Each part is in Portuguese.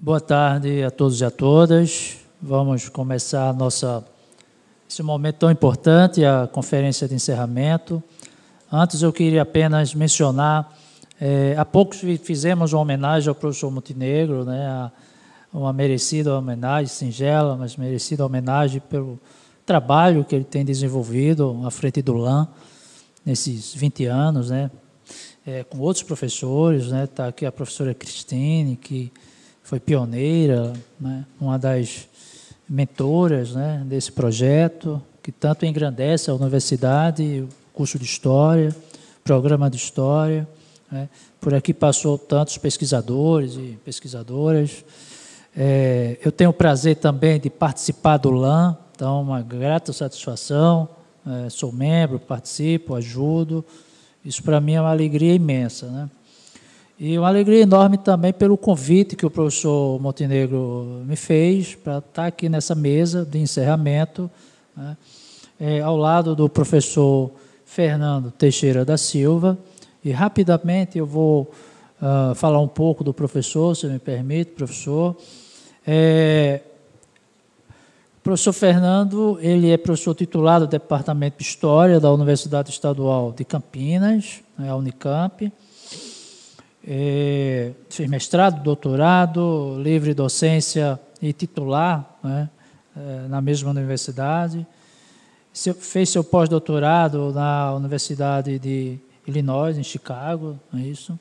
Boa tarde a todos e a todas. Vamos começar esse momento tão importante, a conferência de encerramento. Antes eu queria apenas mencionar, há pouco fizemos uma homenagem ao professor Montenegro, né, uma merecida homenagem, singela, mas merecida homenagem pelo trabalho que ele tem desenvolvido à frente do LAM, nesses 20 anos, né, com outros professores, né, está aqui a professora Cristine, que foi pioneira, né, uma das mentoras, né, desse projeto, que tanto engrandece a universidade, o curso de História, programa de História, né. Por aqui passou tantos pesquisadores e pesquisadoras. Eu tenho o prazer também de participar do LAM, então uma grata satisfação, sou membro, participo, ajudo, isso para mim é uma alegria imensa, né. E uma alegria enorme também pelo convite que o professor Montenegro me fez para estar aqui nessa mesa de encerramento, né, ao lado do professor Fernando Teixeira da Silva. E rapidamente eu vou falar um pouco do professor, se me permite, professor. O professor Fernando, ele é professor titular do Departamento de História da Universidade Estadual de Campinas, a Unicamp. Fez mestrado, doutorado, livre docência e titular, né, na mesma universidade. Fez seu pós-doutorado na Universidade de Illinois, em Chicago, é isso.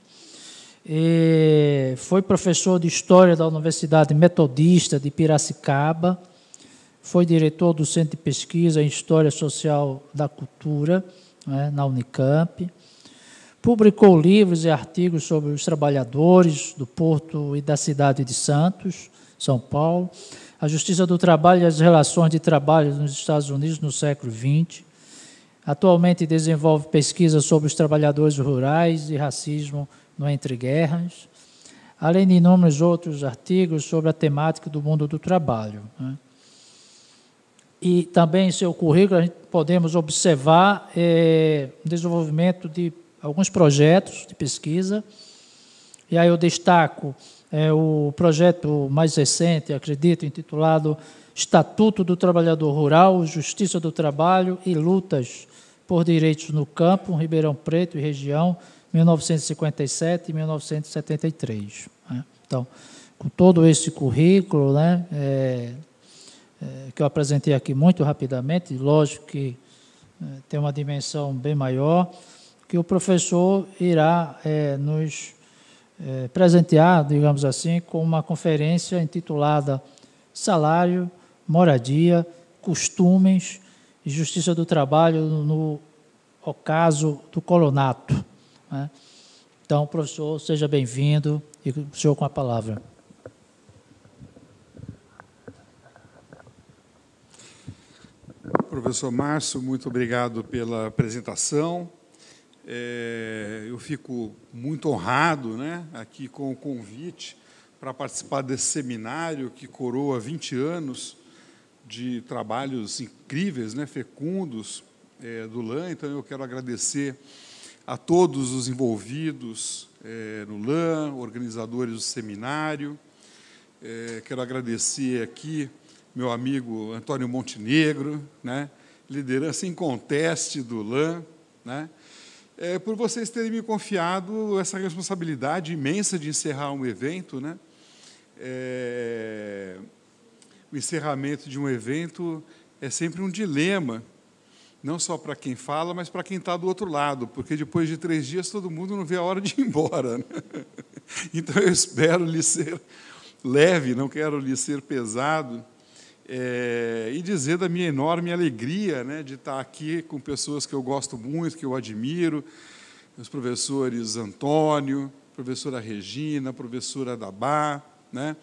Foi professor de História da Universidade Metodista de Piracicaba, foi diretor do Centro de Pesquisa em História Social da Cultura, né, na Unicamp. Publicou livros e artigos sobre os trabalhadores do Porto e da cidade de Santos, São Paulo, a Justiça do Trabalho e as relações de trabalho nos Estados Unidos no século XX. Atualmente desenvolve pesquisas sobre os trabalhadores rurais e racismo no Entre-Guerras, além de inúmeros outros artigos sobre a temática do mundo do trabalho, né. E também em seu currículo a gente podemos observar o desenvolvimento de alguns projetos de pesquisa, e aí eu destaco o projeto mais recente, acredito, intitulado Estatuto do Trabalhador Rural, Justiça do Trabalho e Lutas por Direitos no Campo, Ribeirão Preto e Região, 1957 e 1973. Né? Então, com todo esse currículo, né, que eu apresentei aqui muito rapidamente, lógico que tem uma dimensão bem maior, que o professor irá nos presentear, digamos assim, com uma conferência intitulada Salário, Moradia, Costumes e Justiça do Trabalho no ocaso do colonato, né? Então, professor, seja bem-vindo e o senhor com a palavra. Professor Márcio, muito obrigado pela apresentação. Eu fico muito honrado, né, aqui com o convite para participar desse seminário que coroa 20 anos de trabalhos incríveis, né, fecundos, do LAM. Então, eu quero agradecer a todos os envolvidos no LAM, organizadores do seminário. Quero agradecer aqui meu amigo Antônio Montenegro, né, liderança inconteste do LAM, né, por vocês terem me confiado essa responsabilidade imensa de encerrar um evento, né? O encerramento de um evento é sempre um dilema, não só para quem fala, mas para quem está do outro lado, porque depois de 3 dias todo mundo não vê a hora de ir embora, né? Então, eu espero lhe ser leve, não quero lhe ser pesado, e dizer da minha enorme alegria, né, de estar aqui com pessoas que eu gosto muito, que eu admiro, os professores Antônio, professora Regina, professora Dabá, né,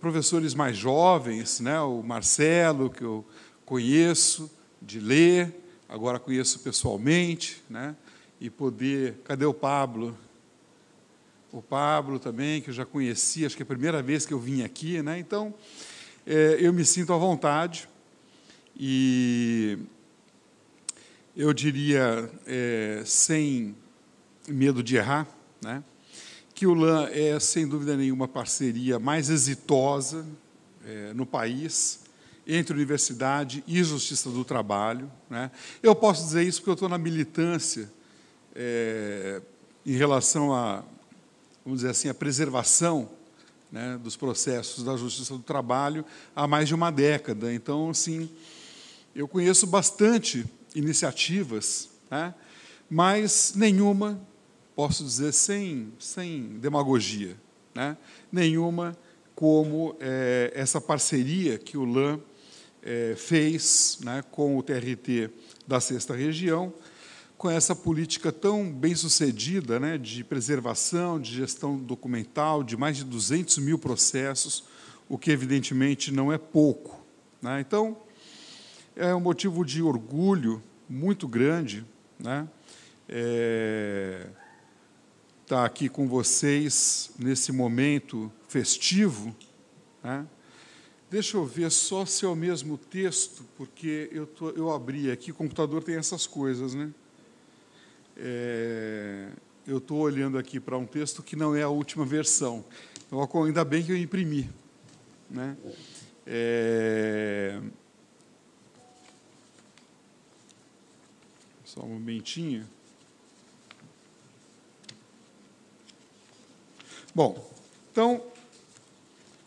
professores mais jovens, né, o Marcelo, que eu conheço de ler, agora conheço pessoalmente, né, e poder... Cadê o Pablo? O Pablo também, que eu já conheci, acho que é a primeira vez que eu vim aqui, né, então... eu me sinto à vontade e eu diria, sem medo de errar, né, que o LAN é, sem dúvida nenhuma, a parceria mais exitosa no país, entre universidade e justiça do trabalho, né? Eu posso dizer isso porque eu estou na militância em relação a, vamos dizer assim, a preservação, né, dos processos da justiça do trabalho há mais de uma década. Então, assim, eu conheço bastante iniciativas, né, mas nenhuma, posso dizer sem demagogia, né, nenhuma como essa parceria que o LAN fez, né, com o TRT da 6ª Região, com essa política tão bem-sucedida, né, de preservação, de gestão documental, de mais de 200 mil processos, o que, evidentemente, não é pouco, né? Então, é um motivo de orgulho muito grande, né, estar aqui com vocês nesse momento festivo, né? Deixa eu ver só se é o mesmo texto, porque eu abri aqui, o computador tem essas coisas, né? Eu estou olhando aqui para um texto que não é a última versão. Então, ainda bem que eu imprimi, né? Só um momentinho. Bom, então,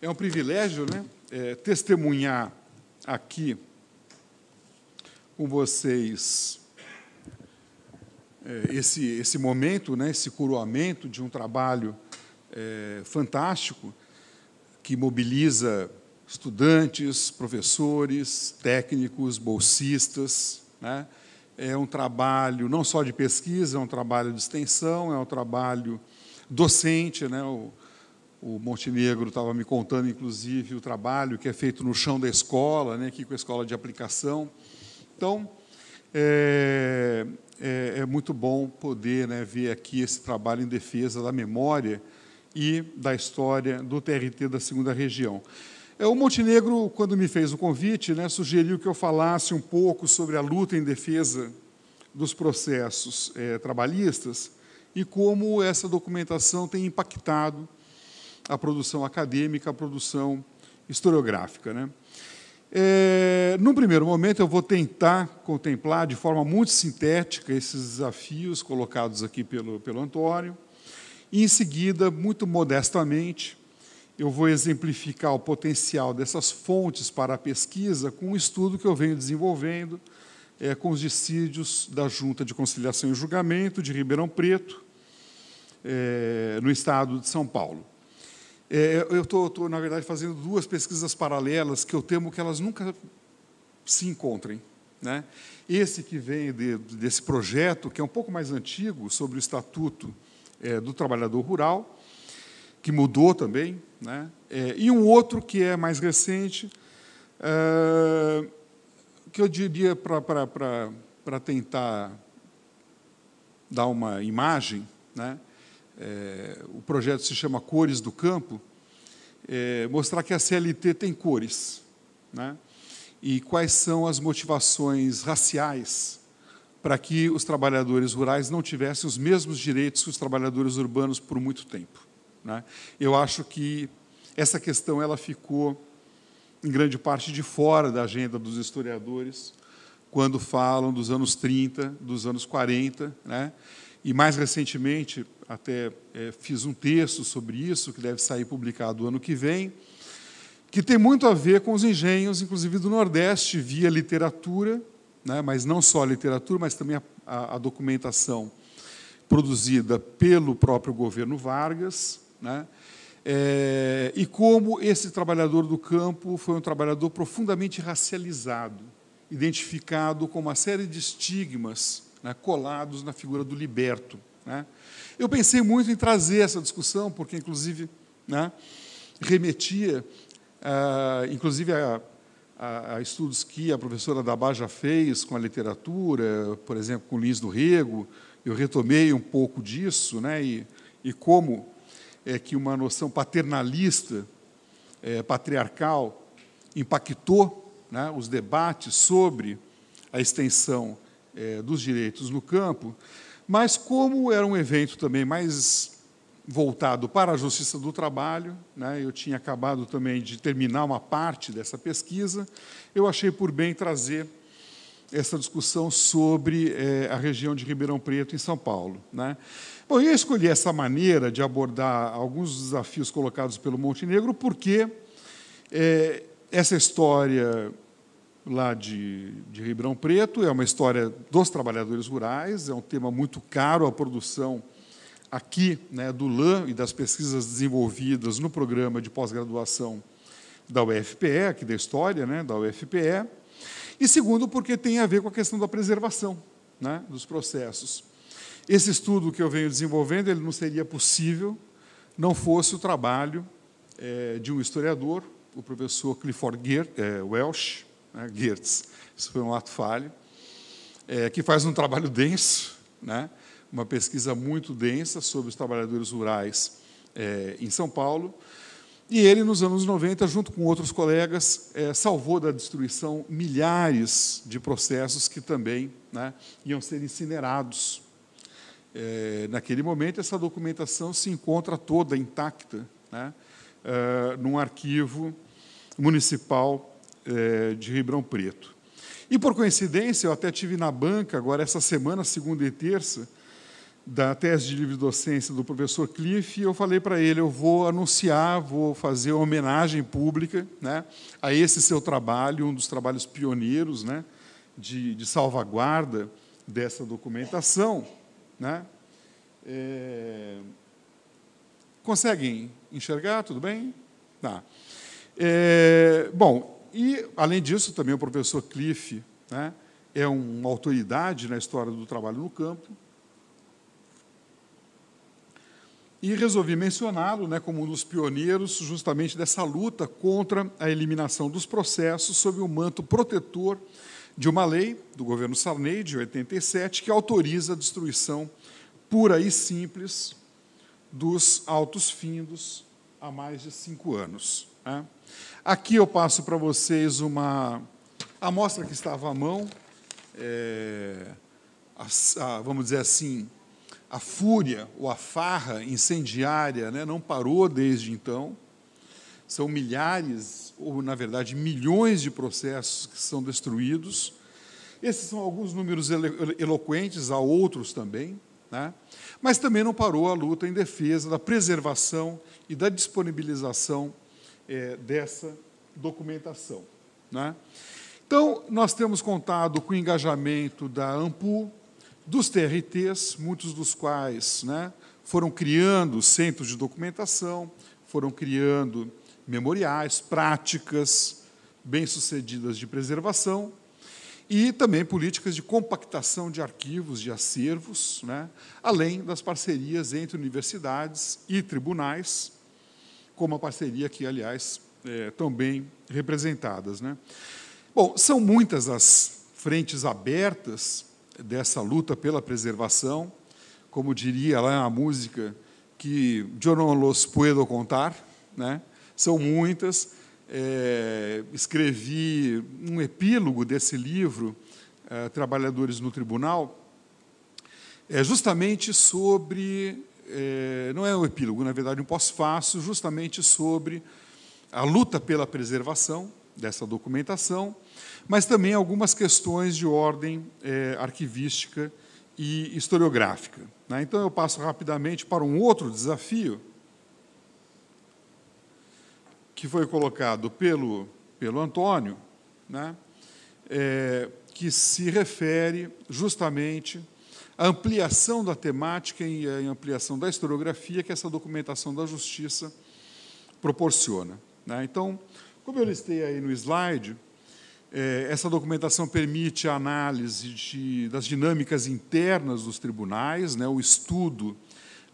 é um privilégio, né, testemunhar aqui com vocês esse momento, né, esse coroamento de um trabalho fantástico que mobiliza estudantes, professores, técnicos, bolsistas, né? É um trabalho não só de pesquisa, é um trabalho de extensão, é um trabalho docente, né? O Montenegro estava me contando, inclusive, o trabalho que é feito no chão da escola, né, aqui com a escola de aplicação. Então, é muito bom poder, né, ver aqui esse trabalho em defesa da memória e da história do TRT da 2ª Região. O Montenegro, quando me fez o convite, né, sugeriu que eu falasse um pouco sobre a luta em defesa dos processos trabalhistas e como essa documentação tem impactado a produção acadêmica, a produção historiográfica, né? Num primeiro momento, eu vou tentar contemplar de forma muito sintética esses desafios colocados aqui pelo Antônio, e, em seguida, muito modestamente, eu vou exemplificar o potencial dessas fontes para a pesquisa com um estudo que eu venho desenvolvendo com os dissídios da Junta de Conciliação e Julgamento de Ribeirão Preto, no estado de São Paulo. Eu estou, na verdade, fazendo 2 pesquisas paralelas que eu temo que elas nunca se encontrem, né? Esse que vem desse projeto, que é um pouco mais antigo, sobre o Estatuto do Trabalhador Rural, que mudou também, né? E um outro que é mais recente, que eu diria, para tentar dar uma imagem, né? O projeto se chama Cores do Campo, mostrar que a CLT tem cores, né? E quais são as motivações raciais para que os trabalhadores rurais não tivessem os mesmos direitos que os trabalhadores urbanos por muito tempo, né? Eu acho que essa questão ela ficou, em grande parte, de fora da agenda dos historiadores, quando falam dos anos 30, dos anos 40, né? E, mais recentemente, até fiz um texto sobre isso, que deve sair publicado o ano que vem, que tem muito a ver com os engenhos, inclusive do Nordeste, via literatura, né, mas não só a literatura, mas também a documentação produzida pelo próprio governo Vargas, né, e como esse trabalhador do campo foi um trabalhador profundamente racializado, identificado com uma série de estigmas, né, colados na figura do liberto, né. Eu pensei muito em trazer essa discussão, porque, inclusive, né, remetia, inclusive, a estudos que a professora Dabá já fez com a literatura, por exemplo, com Lins do Rego. Eu retomei um pouco disso, né, e como é que uma noção paternalista, patriarcal, impactou, né, os debates sobre a extensão dos direitos no campo, mas como era um evento também mais voltado para a Justiça do Trabalho, né? Eu tinha acabado também de terminar uma parte dessa pesquisa, eu achei por bem trazer essa discussão sobre a região de Ribeirão Preto, em São Paulo, né? Bom, eu escolhi essa maneira de abordar alguns desafios colocados pelo Montenegro, porque essa história lá de Ribeirão Preto é uma história dos trabalhadores rurais, é um tema muito caro à produção aqui, né, do LAM e das pesquisas desenvolvidas no programa de pós-graduação da UFPE, aqui da história, né, da UFPE, e segundo, porque tem a ver com a questão da preservação, né, dos processos. Esse estudo que eu venho desenvolvendo, ele não seria possível não fosse o trabalho de um historiador, o professor Clifford Welsh, né, Geertz, isso foi um ato falho, que faz um trabalho denso, né, uma pesquisa muito densa sobre os trabalhadores rurais em São Paulo, e ele, nos anos 90, junto com outros colegas, salvou da destruição milhares de processos que também, né, iam ser incinerados. Naquele momento, essa documentação se encontra toda intacta, né, num arquivo municipal de Ribeirão Preto. E, por coincidência, eu até tive na banca, agora, essa semana, segunda e terça, da tese de livre docência do professor Cliff, e eu falei para ele, eu vou anunciar, vou fazer uma homenagem pública, né, a esse seu trabalho, um dos trabalhos pioneiros, né, de salvaguarda dessa documentação, né. Conseguem enxergar? Tudo bem? Tá. Bom, e, além disso, também o professor Cliff, né, é uma autoridade na história do trabalho no campo, e resolvi mencioná-lo, né, como um dos pioneiros justamente dessa luta contra a eliminação dos processos sob o manto protetor de uma lei do governo Sarney, de 87, que autoriza a destruição pura e simples dos autos findos há mais de 5 anos. Né? Aqui eu passo para vocês uma amostra que estava à mão, vamos dizer assim, a fúria ou a farra incendiária, né, não parou desde então. São milhares, ou, na verdade, milhões de processos que são destruídos. Esses são alguns números eloquentes, há outros também, né? Mas também não parou a luta em defesa da preservação e da disponibilização dessa documentação, né? Então, nós temos contado com o engajamento da ANPU, dos TRTs, muitos dos quais, né, foram criando centros de documentação, foram criando memoriais, práticas bem-sucedidas de preservação, e também políticas de compactação de arquivos, de acervos, né, além das parcerias entre universidades e tribunais, como a parceria aqui, aliás, estão bem representadas, né. Bom, são muitas as frentes abertas dessa luta pela preservação, como diria lá a música, que eu não los puedo contar, né? São muitas. Escrevi um epílogo desse livro, Trabalhadores no Tribunal, justamente sobre, não é um epílogo, na verdade, um pós-fácil, justamente sobre a luta pela preservação dessa documentação, mas também algumas questões de ordem arquivística e historiográfica, né? Então, eu passo rapidamente para um outro desafio que foi colocado pelo Antônio, né? Que se refere justamente à ampliação da temática e à ampliação da historiografia que essa documentação da justiça proporciona, né? Então, como eu listei aí no slide, essa documentação permite a análise das dinâmicas internas dos tribunais, né, o estudo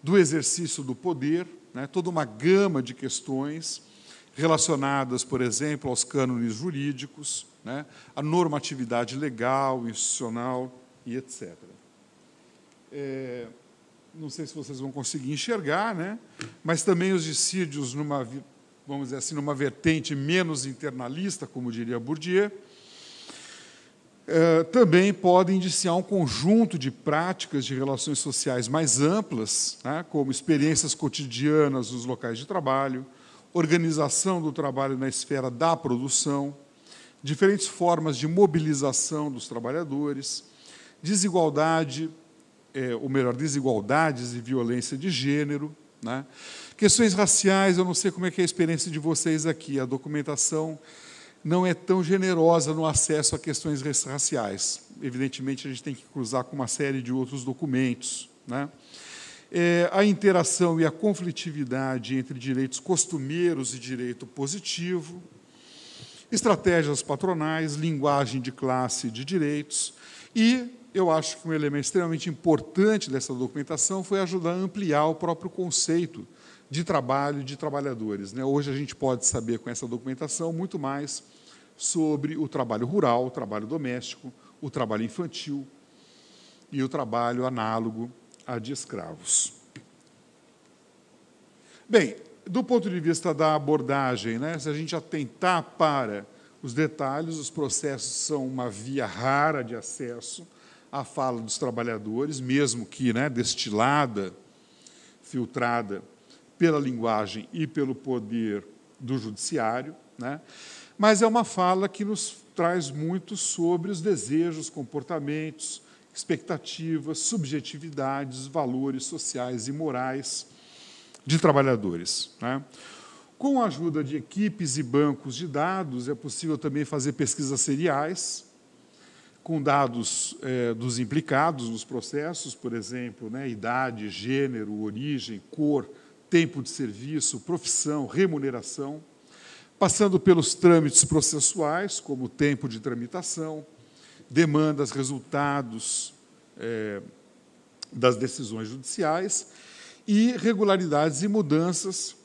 do exercício do poder, né, toda uma gama de questões relacionadas, por exemplo, aos cânones jurídicos, né, a normatividade legal, institucional e etc. Não sei se vocês vão conseguir enxergar, né, mas também os dissídios vamos dizer assim, numa vertente menos internalista, como diria Bourdieu, também podem indiciar um conjunto de práticas de relações sociais mais amplas, né, como experiências cotidianas nos locais de trabalho, organização do trabalho na esfera da produção, diferentes formas de mobilização dos trabalhadores, desigualdade, ou melhor, desigualdades e violência de gênero, né, questões raciais. Eu não sei como é que é a experiência de vocês aqui, a documentação não é tão generosa no acesso a questões raciais. Evidentemente, a gente tem que cruzar com uma série de outros documentos, né? A interação e a conflitividade entre direitos costumeiros e direito positivo, estratégias patronais, linguagem de classe e de direitos, e eu acho que um elemento extremamente importante dessa documentação foi ajudar a ampliar o próprio conceito de trabalho e de trabalhadores, né? Hoje a gente pode saber, com essa documentação, muito mais sobre o trabalho rural, o trabalho doméstico, o trabalho infantil e o trabalho análogo a de escravos. Bem, do ponto de vista da abordagem, né, se a gente atentar para os detalhes, os processos são uma via rara de acesso à fala dos trabalhadores, mesmo que, né, destilada, filtrada pela linguagem e pelo poder do judiciário, né? Mas é uma fala que nos traz muito sobre os desejos, comportamentos, expectativas, subjetividades, valores sociais e morais de trabalhadores, né? Com a ajuda de equipes e bancos de dados, é possível também fazer pesquisas seriais, com dados dos implicados nos processos, por exemplo, né, idade, gênero, origem, cor, tempo de serviço, profissão, remuneração, passando pelos trâmites processuais, como tempo de tramitação, demandas, resultados das decisões judiciais e regularidades e mudanças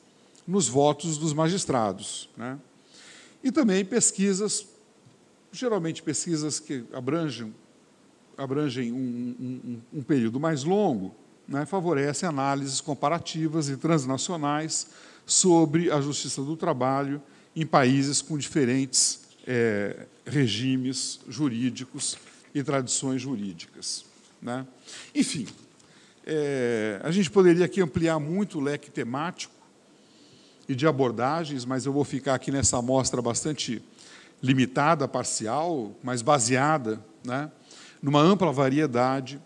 nos votos dos magistrados, né? E também pesquisas, geralmente pesquisas que abrangem um período mais longo, né, favorecem análises comparativas e transnacionais sobre a justiça do trabalho em países com diferentes regimes jurídicos e tradições jurídicas, né? Enfim, a gente poderia aqui ampliar muito o leque temático e de abordagens, mas eu vou ficar aqui nessa amostra bastante limitada, parcial, mas baseada, né, numa ampla variedade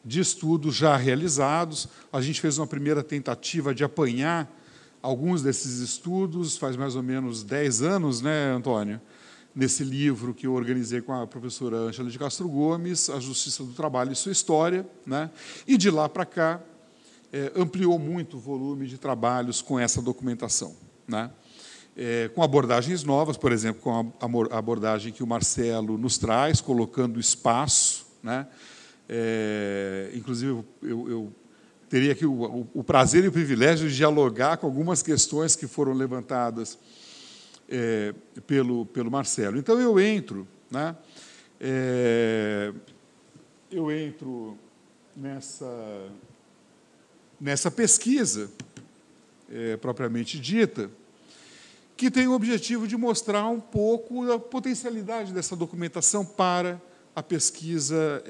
de estudos já realizados. A gente fez uma primeira tentativa de apanhar alguns desses estudos, faz mais ou menos 10 anos, né, Antônio? Nesse livro que eu organizei com a professora Ângela de Castro Gomes, A Justiça do Trabalho e Sua História, né? E de lá para cá ampliou muito o volume de trabalhos com essa documentação, né? Com abordagens novas, por exemplo, com a abordagem que o Marcelo nos traz, colocando o espaço, né? Inclusive, eu teria aqui o prazer e o privilégio de dialogar com algumas questões que foram levantadas pelo Marcelo. Então, eu entro, né, nessa pesquisa propriamente dita, que tem o objetivo de mostrar um pouco a potencialidade dessa documentação para a pesquisa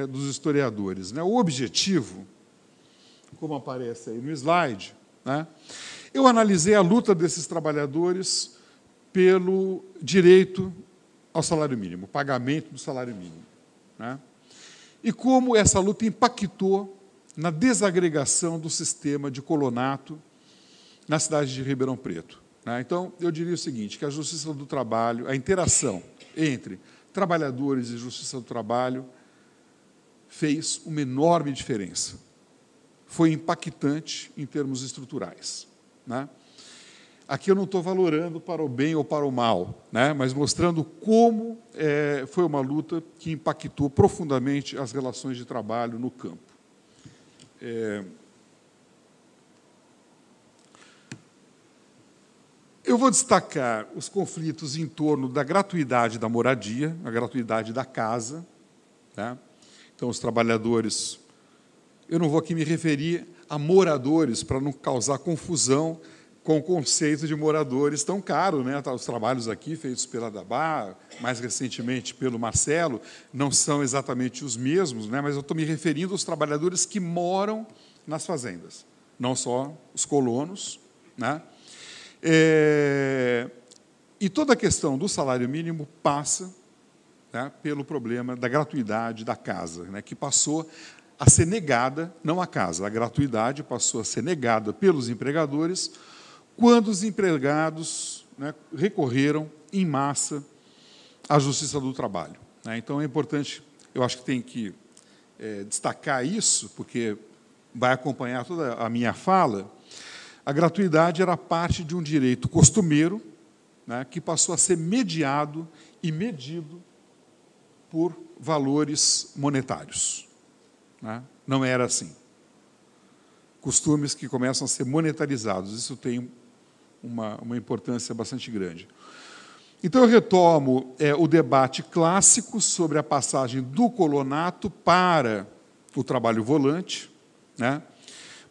dos historiadores, né? O objetivo, como aparece aí no slide, né, eu analisei a luta desses trabalhadores pelo direito ao salário mínimo, pagamento do salário mínimo, né? E como essa luta impactou na desagregação do sistema de colonato na cidade de Ribeirão Preto, né? Então, eu diria o seguinte, que a justiça do trabalho, a interação entre trabalhadores e justiça do trabalho fez uma enorme diferença. Foi impactante em termos estruturais, né? Aqui eu não estou valorando para o bem ou para o mal, né, mas mostrando como foi uma luta que impactou profundamente as relações de trabalho no campo. Eu vou destacar os conflitos em torno da gratuidade da moradia, a gratuidade da casa, né? Então, os trabalhadores... Eu não vou aqui me referir a moradores, para não causar confusão com o conceito de moradores tão caro, né? Os trabalhos aqui feitos pela Dabá, mais recentemente pelo Marcelo, não são exatamente os mesmos, né? Mas eu estou me referindo aos trabalhadores que moram nas fazendas, não só os colonos, né? E toda a questão do salário mínimo passa, né, pelo problema da gratuidade da casa, né, que passou a ser negada, não a casa, a gratuidade passou a ser negada pelos empregadores quando os empregados, né, recorreram em massa à Justiça do Trabalho, né. Então, é importante, eu acho que tem que destacar isso, porque vai acompanhar toda a minha fala. A gratuidade era parte de um direito costumeiro, né, que passou a ser mediado e medido por valores monetários, né. Não era assim. Costumes que começam a ser monetarizados, isso tem uma importância bastante grande. Então, eu retomo o debate clássico sobre a passagem do colonato para o trabalho volante, né.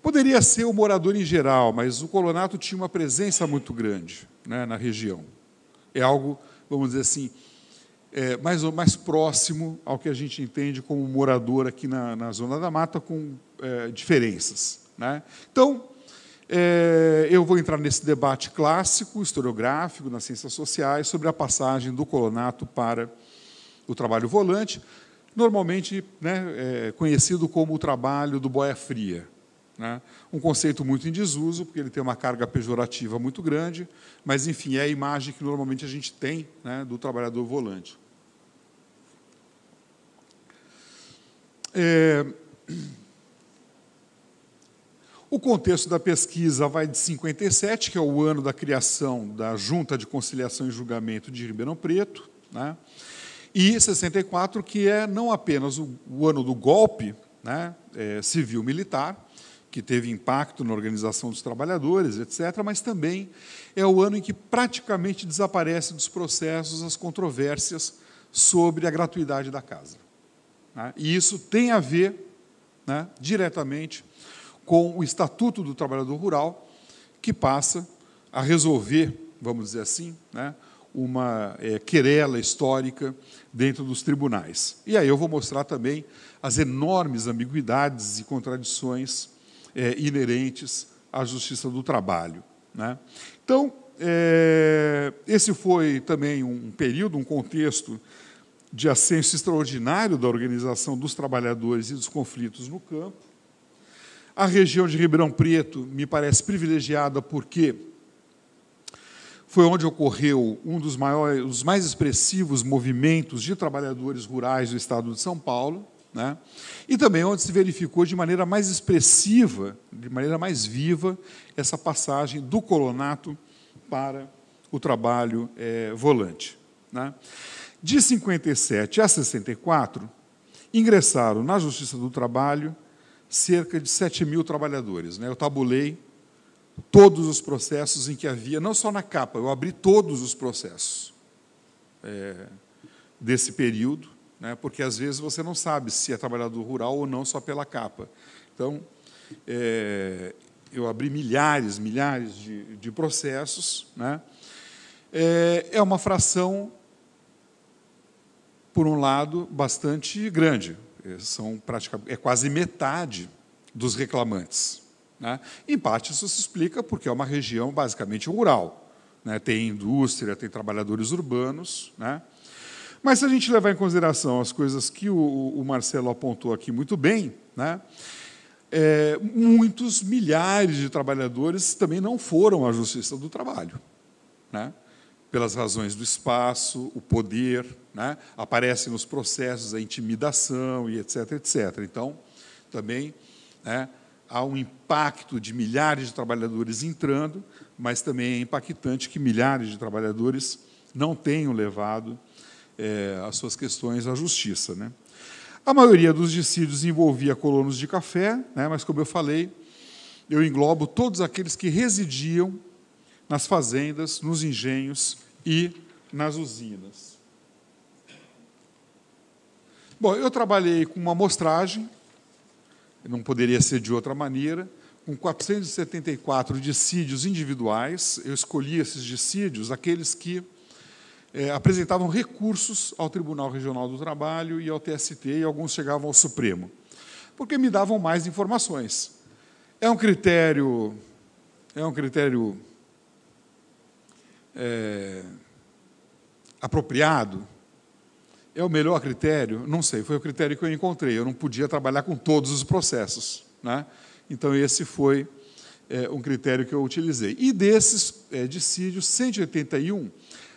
Poderia ser o morador em geral, mas o colonato tinha uma presença muito grande, né, na região. É algo, vamos dizer assim, mais próximo ao que a gente entende como morador aqui na Zona da Mata, com diferenças, né? Então, eu vou entrar nesse debate clássico, historiográfico, nas ciências sociais, sobre a passagem do colonato para o trabalho volante, normalmente, né, conhecido como o trabalho do boia fria, né? Um conceito muito em desuso, porque ele tem uma carga pejorativa muito grande, mas, enfim, é a imagem que normalmente a gente tem, né, do trabalhador volante. O contexto da pesquisa vai de 57, que é o ano da criação da Junta de Conciliação e Julgamento de Ribeirão Preto, né, e 64, que é não apenas o ano do golpe, né, civil-militar, que teve impacto na organização dos trabalhadores, etc., mas também é o ano em que praticamente desaparece dos processos as controvérsias sobre a gratuidade da casa, né? E isso tem a ver, né, diretamente com o Estatuto do Trabalhador Rural, que passa a resolver, vamos dizer assim, né, uma querela histórica dentro dos tribunais. E aí eu vou mostrar também as enormes ambiguidades e contradições inerentes à Justiça do Trabalho, né? Então, esse foi também um período, um contexto de ascenso extraordinário da organização dos trabalhadores e dos conflitos no campo. A região de Ribeirão Preto me parece privilegiada porque foi onde ocorreu um dos maiores, os mais expressivos movimentos de trabalhadores rurais do estado de São Paulo, né? E também onde se verificou de maneira mais expressiva, de maneira mais viva, essa passagem do colonato para o trabalho volante, né? De 57 a 64, ingressaram na Justiça do Trabalho cerca de 7.000 trabalhadores, né? Eu tabulei todos os processos em que havia, não só na capa, eu abri todos os processos desse período, né, porque, às vezes, você não sabe se é trabalhador rural ou não só pela capa. Então, eu abri milhares de processos, né. É uma fração, por um lado, bastante grande. É quase metade dos reclamantes, né. Em parte, isso se explica porque é uma região basicamente rural, né, tem indústria, tem trabalhadores urbanos, né. Mas, se a gente levar em consideração as coisas que o Marcelo apontou aqui muito bem, né, muitos milhares de trabalhadores também não foram à Justiça do Trabalho, né, pelas razões do espaço, o poder, né, aparece nos processos a intimidação e etc., etc. Então, também, né, há um impacto de milhares de trabalhadores entrando, mas também é impactante que milhares de trabalhadores não tenham levado as suas questões à justiça, né? A maioria dos dissídios envolvia colonos de café, né, mas, como eu falei, eu englobo todos aqueles que residiam nas fazendas, nos engenhos e nas usinas. Bom, eu trabalhei com uma amostragem, não poderia ser de outra maneira, com 474 dissídios individuais. Eu escolhi esses dissídios, aqueles que apresentavam recursos ao Tribunal Regional do Trabalho e ao TST, e alguns chegavam ao Supremo, porque me davam mais informações. É um critério apropriado? É o melhor critério? Não sei, foi o critério que eu encontrei. Eu não podia trabalhar com todos os processos, né? Então, esse foi um critério que eu utilizei. E desses dissídios, 181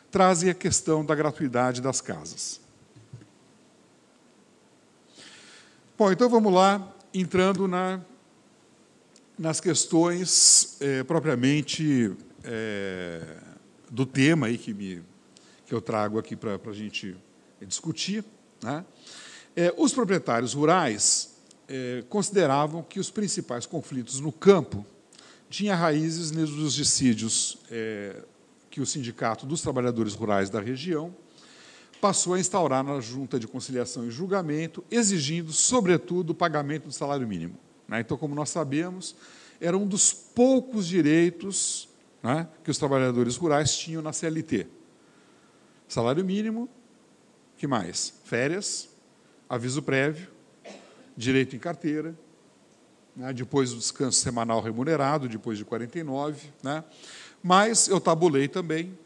trazem a questão da gratuidade das casas. Bom, então vamos lá, entrando nas questões propriamente do tema aí que eu trago aqui para a gente discutir, né? Os proprietários rurais consideravam que os principais conflitos no campo tinham raízes nos dissídios que o Sindicato dos Trabalhadores Rurais da região passou a instaurar na Junta de Conciliação e Julgamento, exigindo, sobretudo, o pagamento do salário mínimo, né? Então, como nós sabemos, era um dos poucos direitos, né, que os trabalhadores rurais tinham na CLT. Salário mínimo, que mais? Férias, aviso prévio, direito em carteira, né, depois do descanso semanal remunerado, depois de 49, né? Mas eu tabulei também,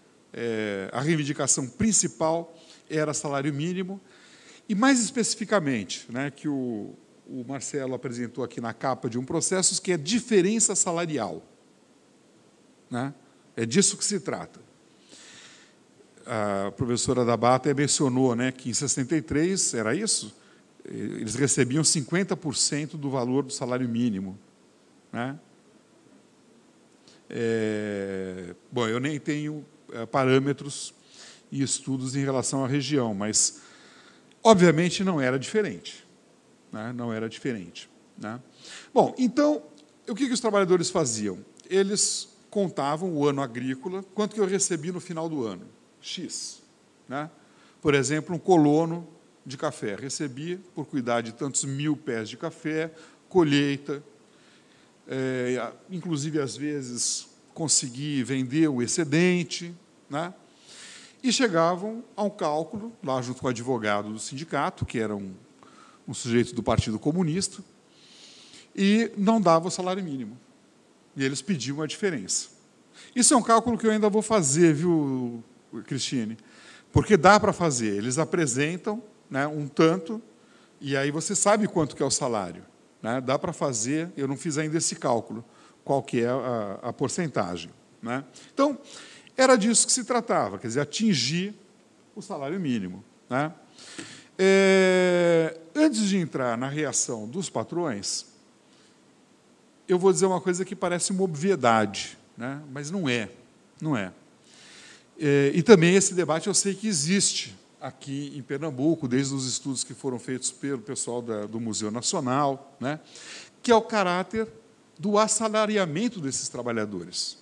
a reivindicação principal era salário mínimo, e mais especificamente, né, que o Marcelo apresentou aqui na capa de um processo, que é diferença salarial, né? É disso que se trata. A professora da Bata mencionou, né, que em 63, era isso? Eles recebiam 50% do valor do salário mínimo, né? Bom, eu nem tenho parâmetros e estudos em relação à região, mas, obviamente, não era diferente, né? Não era diferente, né? Bom, então, o que os trabalhadores faziam? Eles contavam o ano agrícola, quanto que eu recebi no final do ano, X, né? Por exemplo, um colono de café, recebi por cuidar de tantos 1000 pés de café, colheita, inclusive, às vezes, consegui vender o excedente, né? E chegavam a um cálculo, lá junto com o advogado do sindicato, que era um sujeito do Partido Comunista, e não dava o salário mínimo. E eles pediam a diferença. Isso é um cálculo que eu ainda vou fazer, viu, Cristine? Porque dá para fazer. Eles apresentam, né, um tanto, e aí você sabe quanto que é o salário, né? Dá para fazer, eu não fiz ainda esse cálculo, qual que é a porcentagem, né? Então, era disso que se tratava, quer dizer, atingir o salário mínimo, né? Antes de entrar na reação dos patrões, eu vou dizer uma coisa que parece uma obviedade, né? Mas não é, não é. E também esse debate eu sei que existe aqui em Pernambuco, desde os estudos que foram feitos pelo pessoal do Museu Nacional, né? Que é o caráter do assalariamento desses trabalhadores.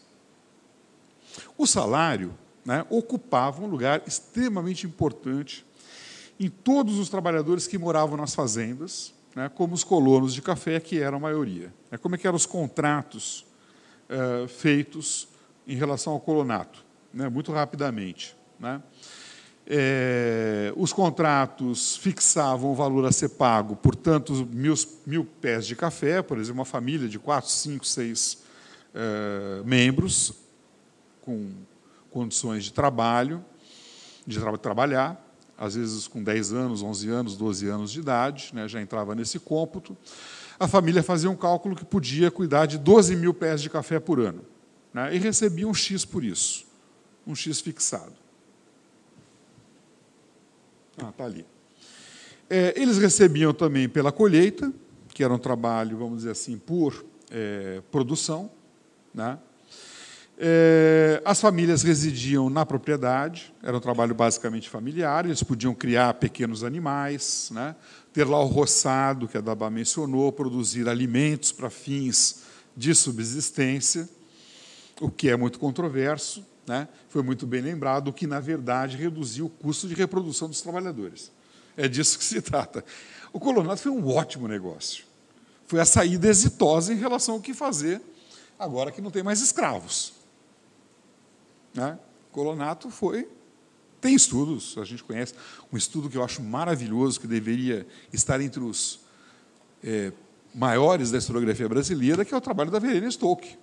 O salário, né, ocupava um lugar extremamente importante em todos os trabalhadores que moravam nas fazendas, né, como os colonos de café, que eram a maioria. Como é que eram os contratos feitos em relação ao colonato? Né, muito rapidamente, né? Os contratos fixavam o valor a ser pago por tantos 1000 pés de café, por exemplo, uma família de 4, 5, 6 membros, com condições de trabalho, trabalhar, às vezes com 10 anos, 11 anos, 12 anos de idade, né, já entrava nesse cômputo. A família fazia um cálculo que podia cuidar de 12.000 pés de café por ano, né, e recebia um X por isso, um X fixado. Está ali. Eles recebiam também pela colheita, que era um trabalho, vamos dizer assim, por produção, né? As famílias residiam na propriedade, era um trabalho basicamente familiar, eles podiam criar pequenos animais, né? Ter lá o roçado, que a Dabá mencionou, produzir alimentos para fins de subsistência, o que é muito controverso, né? Foi muito bem lembrado, o que, na verdade, reduziu o custo de reprodução dos trabalhadores. É disso que se trata. O colonato foi um ótimo negócio. foi a saída exitosa em relação ao que fazer agora que não tem mais escravos. Né? Colonato tem estudos, a gente conhece, um estudo que eu acho maravilhoso, que deveria estar entre os maiores da historiografia brasileira, que é o trabalho da Verena Stocke,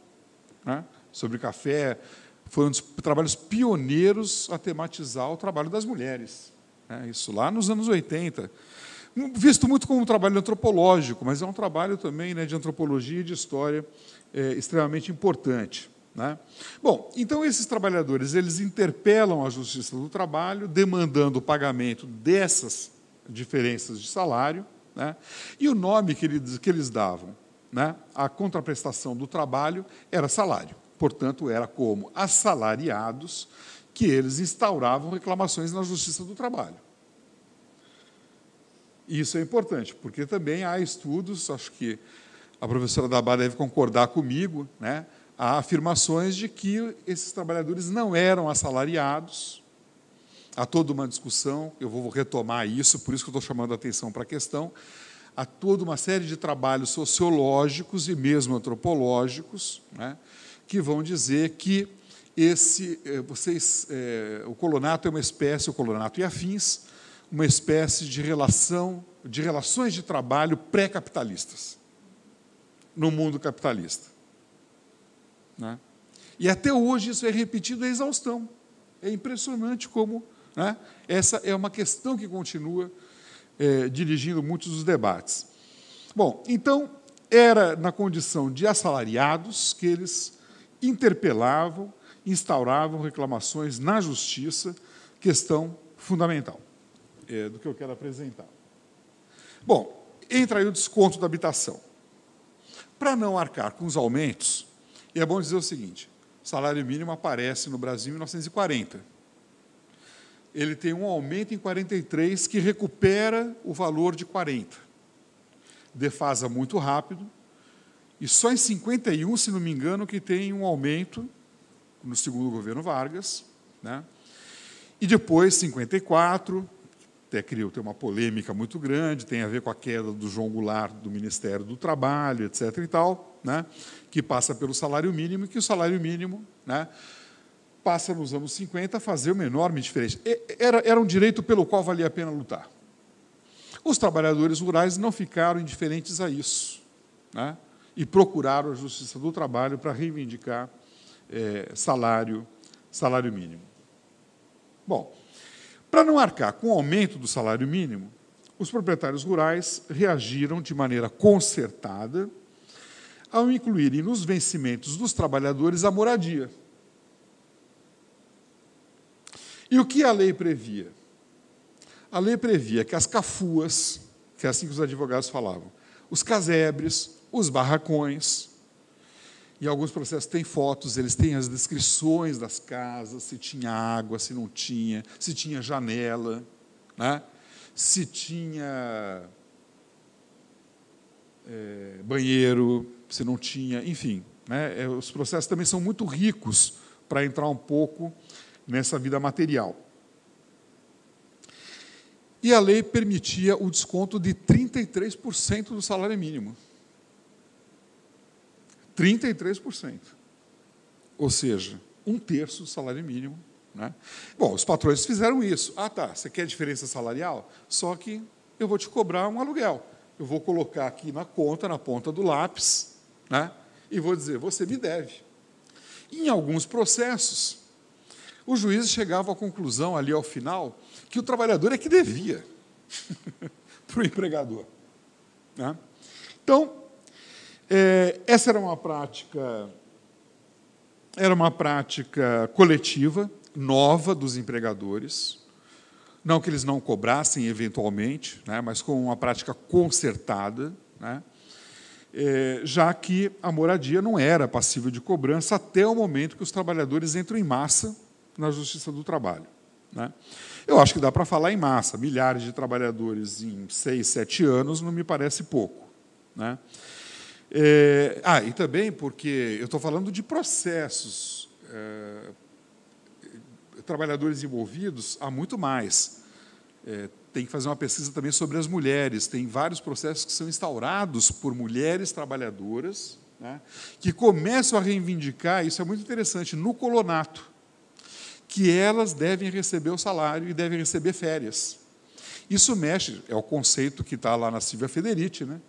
né? Sobre café. Foi um dos trabalhos pioneiros a tematizar o trabalho das mulheres, né? Isso lá nos anos 80. Visto muito como um trabalho antropológico, mas é um trabalho também, né, de antropologia e de história extremamente importante. Né? Bom, então esses trabalhadores eles interpelam a Justiça do Trabalho, demandando o pagamento dessas diferenças de salário, né? E o nome que eles davam, né, à contraprestação do trabalho era salário. Portanto, era como assalariados que eles instauravam reclamações na Justiça do Trabalho. E isso é importante, porque também há estudos, acho que a professora Dabá deve concordar comigo, né? Há afirmações de que esses trabalhadores não eram assalariados. Há toda uma discussão, eu vou retomar isso, por isso que eu estou chamando a atenção para a questão. Há toda uma série de trabalhos sociológicos e mesmo antropológicos, né, que vão dizer que o colonato é uma espécie, o colonato e afins, uma espécie de relações de trabalho pré-capitalistas no mundo capitalista. Né? E até hoje isso é repetido à exaustão. É impressionante como, né, essa é uma questão que continua dirigindo muitos dos debates. Bom, então, era na condição de assalariados que eles interpelavam, instauravam reclamações na justiça, questão fundamental do que eu quero apresentar. Bom, entra aí o desconto da habitação. Para não arcar com os aumentos, e é bom dizer o seguinte, o salário mínimo aparece no Brasil em 1940. Ele tem um aumento em 43 que recupera o valor de 40. Defasa muito rápido, e só em 51, se não me engano, que tem um aumento no segundo governo Vargas, né? E depois, 54, tem uma polêmica muito grande, tem a ver com a queda do João Goulart do Ministério do Trabalho, etc. e tal, né, que passa pelo salário mínimo, e que o salário mínimo, né, passa nos anos 50 a fazer uma enorme diferença. Era um direito pelo qual valia a pena lutar. Os trabalhadores rurais não ficaram indiferentes a isso, né, e procuraram a Justiça do Trabalho para reivindicar salário mínimo. Bom, para não arcar com o aumento do salário mínimo, os proprietários rurais reagiram de maneira concertada ao incluírem nos vencimentos dos trabalhadores a moradia. E o que a lei previa? A lei previa que as cafuas, que é assim que os advogados falavam, os casebres, os barracões, em alguns processos tem fotos, eles têm as descrições das casas, se tinha água, se não tinha, se tinha janela, né? Se tinha banheiro, se não tinha, enfim. Né? Os processos também são muito ricos para entrar um pouco nessa vida material. E a lei permitia o desconto de 33% do salário mínimo. 33%. Ou seja, 1/3 do salário mínimo. Né? Bom, os patrões fizeram isso. Ah, tá, você quer diferença salarial? Só que eu vou te cobrar um aluguel. Eu vou colocar aqui na conta, na ponta do lápis, né? E vou dizer, você me deve. Em alguns processos, os juízes chegavam à conclusão, ali ao final, que o trabalhador é que devia para o empregador. Né? Então, essa era uma prática coletiva, nova dos empregadores, não que eles não cobrassem eventualmente, né, mas com uma prática concertada, né, já que a moradia não era passível de cobrança até o momento que os trabalhadores entram em massa na Justiça do Trabalho. Né. Eu acho que dá para falar em massa, milhares de trabalhadores em 6, 7 anos não me parece pouco. Né. E também porque eu estou falando de processos, trabalhadores envolvidos há muito mais. tem que fazer uma pesquisa também sobre as mulheres. Tem vários processos que são instaurados por mulheres trabalhadoras, né, que começam a reivindicar, isso é muito interessante, no colonato, que elas devem receber o salário e devem receber férias. Isso mexe, é o conceito que está lá na Silvia Federici, né,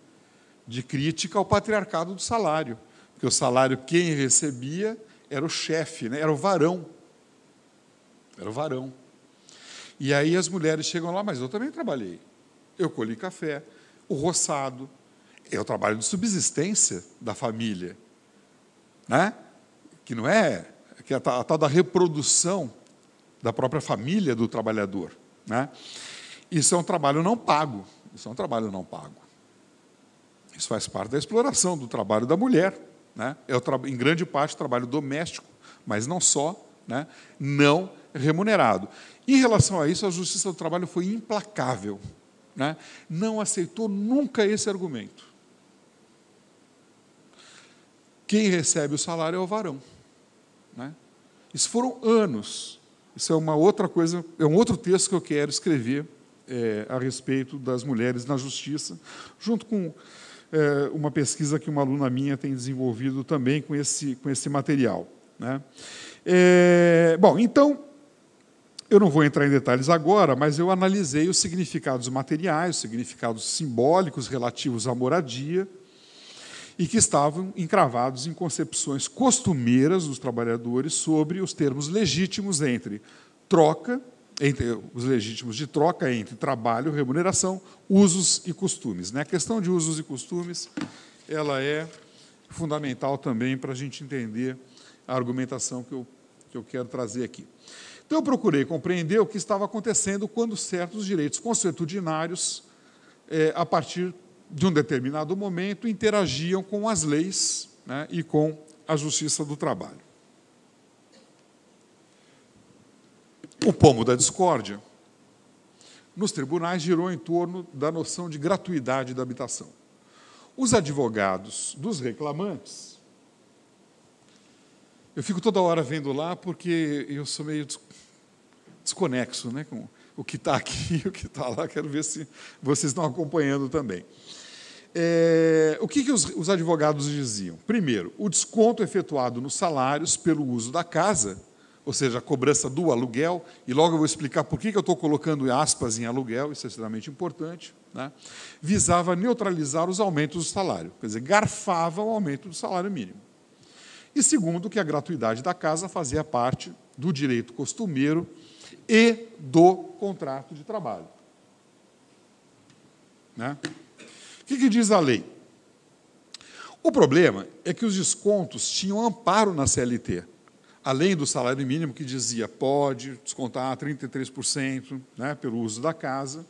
de crítica ao patriarcado do salário, porque o salário quem recebia era o chefe, né, era o varão. Era o varão. E aí as mulheres chegam lá, mas eu também trabalhei. Eu colhi café, o roçado, é o trabalho de subsistência da família, né? Que não é, que é a tal da reprodução da própria família do trabalhador, né? Isso é um trabalho não pago. Isso é um trabalho não pago. Isso faz parte da exploração do trabalho da mulher, né? Em grande parte, trabalho doméstico, mas não só, né? Não remunerado. Em relação a isso, a Justiça do Trabalho foi implacável, né? Não aceitou nunca esse argumento. Quem recebe o salário é o varão, né? Isso foram anos. Isso é uma outra coisa, é um outro texto que eu quero escrever a respeito das mulheres na justiça, junto com uma pesquisa que uma aluna minha tem desenvolvido também com esse material, né? Bom, então, eu não vou entrar em detalhes agora, mas eu analisei os significados materiais, os significados simbólicos relativos à moradia, e que estavam encravados em concepções costumeiras dos trabalhadores sobre os termos legítimos entre os legítimos de troca entre trabalho, remuneração, usos e costumes, né? A questão de usos e costumes, ela é fundamental também para a gente entender a argumentação que eu quero trazer aqui. Então, eu procurei compreender o que estava acontecendo quando certos direitos consuetudinários, a partir de um determinado momento, interagiam com as leis, né, e com a justiça do trabalho. O pomo da discórdia nos tribunais girou em torno da noção de gratuidade da habitação. Os advogados dos reclamantes, eu fico toda hora vendo lá porque eu sou meio desconexo, né, com o que está aqui e o que está lá, quero ver se vocês estão acompanhando também. O que os advogados diziam? Primeiro, o desconto efetuado nos salários pelo uso da casa, ou seja, a cobrança do aluguel, e logo eu vou explicar por que eu estou colocando aspas em aluguel, isso é extremamente importante, né, visava neutralizar os aumentos do salário, quer dizer, garfava o aumento do salário mínimo. E segundo, que a gratuidade da casa fazia parte do direito costumeiro e do contrato de trabalho, né? O que diz a lei? O problema é que os descontos tinham amparo na CLT, além do salário mínimo, que dizia pode descontar 33%, né, pelo uso da casa.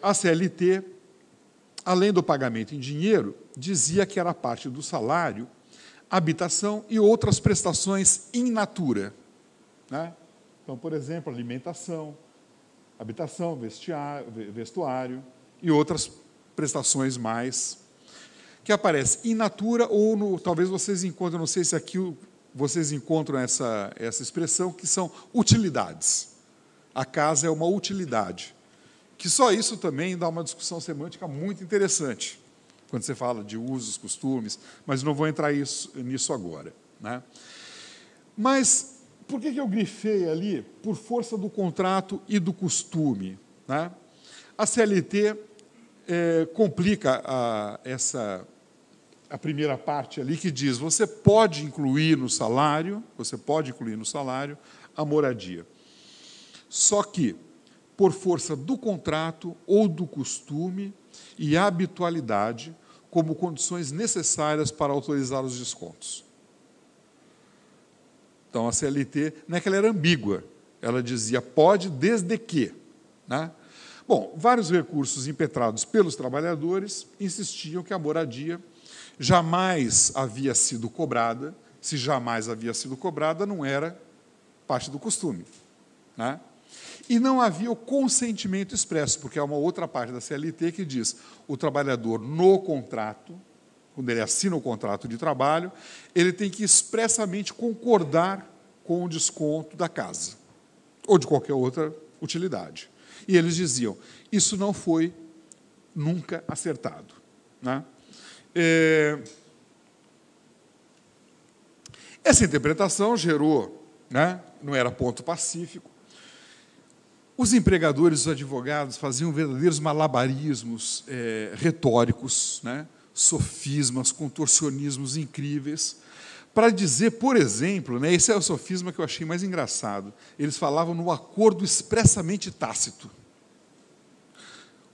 A CLT, além do pagamento em dinheiro, dizia que era parte do salário habitação e outras prestações in natura, né? Então, por exemplo, alimentação, habitação, vestuário e outras prestações mais, que aparecem in natura ou, talvez vocês encontrem, não sei se aqui vocês encontram essa expressão, que são utilidades. A casa é uma utilidade, que só isso também dá uma discussão semântica muito interessante, quando você fala de usos, costumes, mas não vou entrar nisso agora, né? Mas por que eu grifei ali? Por força do contrato e do costume, né? A CLT complica a primeira parte ali, que diz, você pode incluir no salário a moradia. Só que, por força do contrato ou do costume e habitualidade, como condições necessárias para autorizar os descontos. Então, a CLT, não é que ela era ambígua, ela dizia pode desde que, né? Bom, vários recursos impetrados pelos trabalhadores insistiam que a moradia jamais havia sido cobrada, se jamais havia sido cobrada, não era parte do costume, né? E não havia o consentimento expresso, porque há uma outra parte da CLT que diz o trabalhador, no contrato, quando ele assina o contrato de trabalho, ele tem que expressamente concordar com o desconto da casa, ou de qualquer outra utilidade. E eles diziam, isso não foi nunca acertado. Né? Essa interpretação gerou, né, não era ponto pacífico, os empregadores, os advogados faziam verdadeiros malabarismos retóricos, né, sofismas, contorcionismos incríveis, para dizer, por exemplo, né, esse é o sofisma que eu achei mais engraçado, eles falavam no acordo expressamente tácito.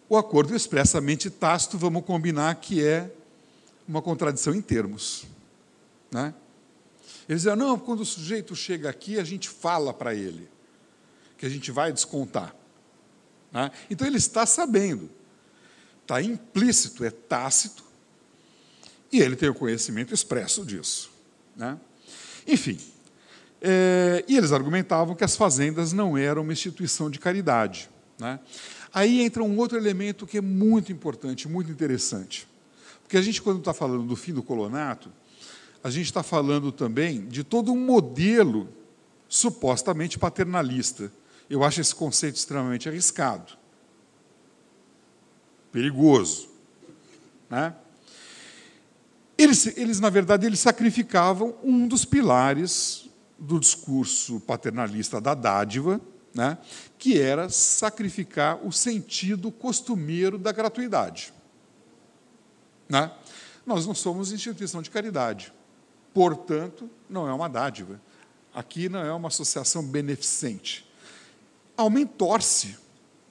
O acordo expressamente tácito, vamos combinar que é uma contradição em termos. Né? Eles diziam, não, quando o sujeito chega aqui, a gente fala para ele que a gente vai descontar. Né? Então, ele está sabendo, está implícito, é tácito, e ele tem o conhecimento expresso disso. Né? Enfim, e eles argumentavam que as fazendas não eram uma instituição de caridade. Né? Aí entra um outro elemento que é muito importante, muito interessante. Porque a gente, quando está falando do fim do colonato, a gente está falando também de todo um modelo supostamente paternalista. Eu acho esse conceito extremamente arriscado, perigoso. Né? Eles, na verdade, eles sacrificavam um dos pilares do discurso paternalista da dádiva, né, que era sacrificar o sentido costumeiro da gratuidade. Né? Nós não somos instituição de caridade, portanto, não é uma dádiva. Aqui não é uma associação beneficente. Aumentou-se,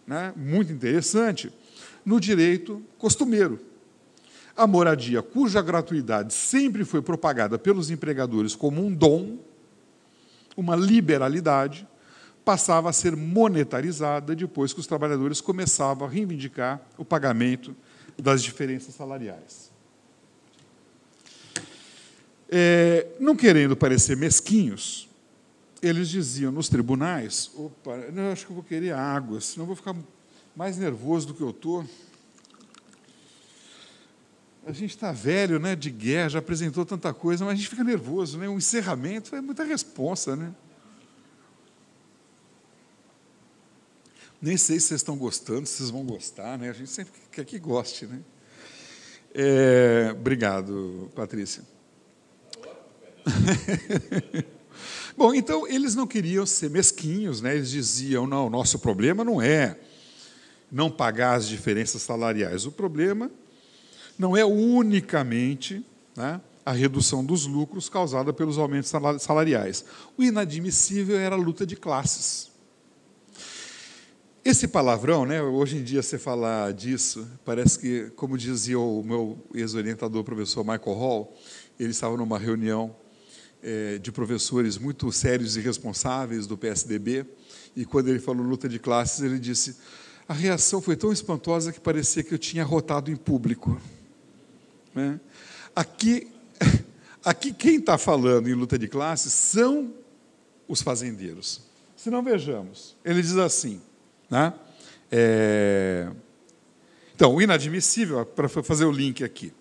né, muito interessante, no direito costumeiro. A moradia, cuja gratuidade sempre foi propagada pelos empregadores como um dom, uma liberalidade, passava a ser monetarizada depois que os trabalhadores começavam a reivindicar o pagamento das diferenças salariais. Não querendo parecer mesquinhos, eles diziam nos tribunais, opa, eu acho que eu vou querer água, senão eu vou ficar mais nervoso do que eu estou. A gente está velho, né, de guerra, já apresentou tanta coisa, mas a gente fica nervoso, né? Um encerramento é muita responsa, né? Nem sei se vocês estão gostando, se vocês vão gostar, né? A gente sempre quer que goste, né? Obrigado, Patrícia. Bom, então, eles não queriam ser mesquinhos, né? Eles diziam, não, o nosso problema não é não pagar as diferenças salariais, o problema não é unicamente, né, a redução dos lucros causada pelos aumentos salariais. O inadmissível era a luta de classes. Esse palavrão, né, hoje em dia, você falar disso, parece que, como dizia o meu ex-orientador, o professor Michael Hall, ele estava numa reunião de professores muito sérios e responsáveis do PSDB, e quando ele falou luta de classes, ele disse, a reação foi tão espantosa que parecia que eu tinha arrotado em público. Né? Aqui quem está falando em luta de classes são os fazendeiros. Se não, vejamos. Ele diz assim, né? Então, o inadmissível, para fazer o link aqui,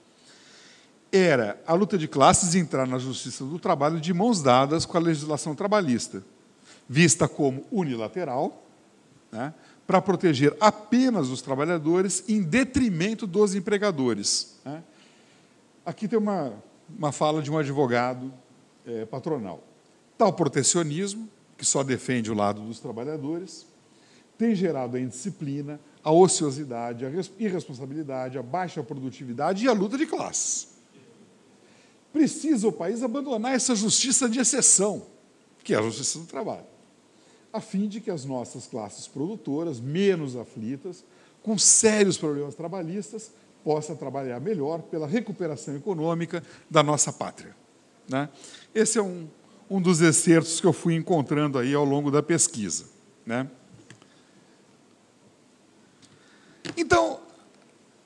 era a luta de classes entrar na Justiça do Trabalho de mãos dadas com a legislação trabalhista, vista como unilateral, né, para proteger apenas os trabalhadores em detrimento dos empregadores. Né? Aqui tem uma fala de um advogado patronal. Tal protecionismo, que só defende o lado dos trabalhadores, tem gerado a indisciplina, a ociosidade, a irresponsabilidade, a baixa produtividade e a luta de classes. Precisa o país abandonar essa justiça de exceção, que é a justiça do trabalho, a fim de que as nossas classes produtoras, menos aflitas, com sérios problemas trabalhistas, possam trabalhar melhor pela recuperação econômica da nossa pátria. Né? Esse é um dos excertos que eu fui encontrando aí ao longo da pesquisa. Né? Então,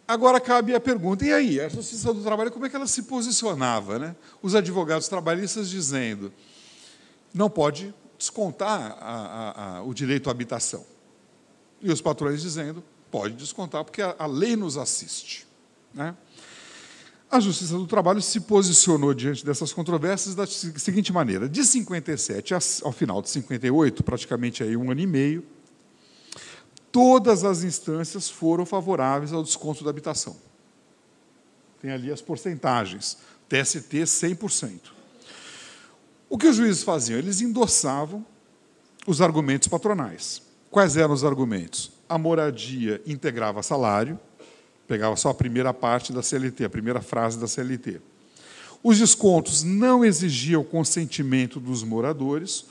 agora cabe a pergunta, e aí, a Justiça do Trabalho, como é que ela se posicionava? Né? Os advogados trabalhistas dizendo, não pode descontar o direito à habitação. E os patrões dizendo, pode descontar, porque a lei nos assiste. Né? A Justiça do Trabalho se posicionou diante dessas controvérsias da seguinte maneira, de 57 ao final de 58, praticamente aí 1 ano e meio, todas as instâncias foram favoráveis ao desconto da habitação. Tem ali as porcentagens. TST, 100%. O que os juízes faziam? Eles endossavam os argumentos patronais. Quais eram os argumentos? A moradia integrava salário, pegava só a primeira parte da CLT, a primeira frase da CLT. Os descontos não exigiam o consentimento dos moradores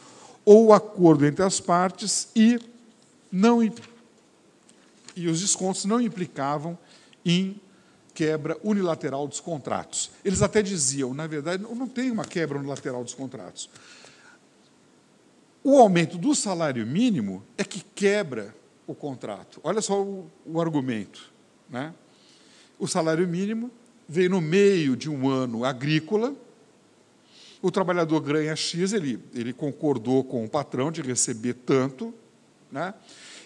ou o acordo entre as partes e os descontos não implicavam em quebra unilateral dos contratos. Eles até diziam, na verdade, não tem uma quebra unilateral dos contratos. O aumento do salário mínimo é que quebra o contrato. Olha só o argumento, né? O salário mínimo veio no meio de um ano agrícola, o trabalhador ganha X, ele concordou com o patrão de receber tanto, né?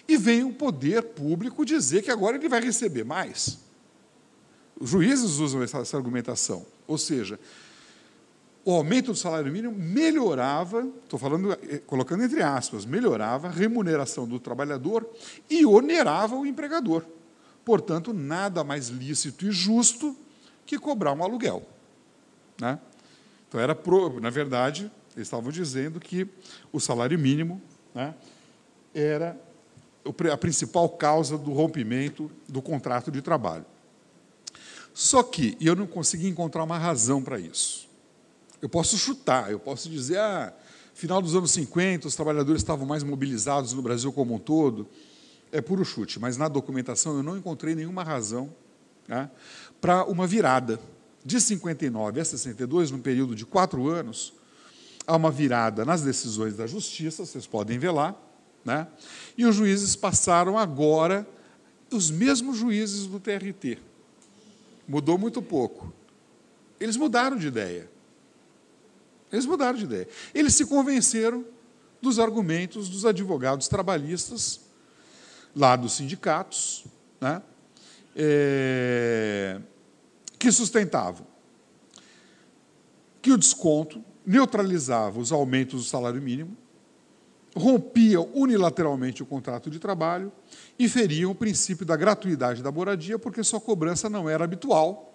E vem o poder público dizer que agora ele vai receber mais. Os juízes usam essa argumentação. Ou seja, o aumento do salário mínimo melhorava, estou falando, colocando entre aspas, melhorava a remuneração do trabalhador e onerava o empregador. Portanto, nada mais lícito e justo que cobrar um aluguel, né? Então, na verdade, eles estavam dizendo que o salário mínimo, né, era a principal causa do rompimento do contrato de trabalho. Só que eu não consegui encontrar uma razão para isso. Eu posso chutar, eu posso dizer, final dos anos 50, os trabalhadores estavam mais mobilizados no Brasil como um todo. É puro chute, mas na documentação eu não encontrei nenhuma razão, né, para uma virada. De 59 a 62, num período de 4 anos, há uma virada nas decisões da Justiça, vocês podem ver lá, né, e os juízes passaram agora, os mesmos juízes do TRT. Mudou muito pouco. Eles mudaram de ideia. Eles se convenceram dos argumentos dos advogados trabalhistas, lá dos sindicatos, né, que sustentavam que o desconto neutralizava os aumentos do salário mínimo, rompia unilateralmente o contrato de trabalho e feriam o princípio da gratuidade da moradia, porque sua cobrança não era habitual,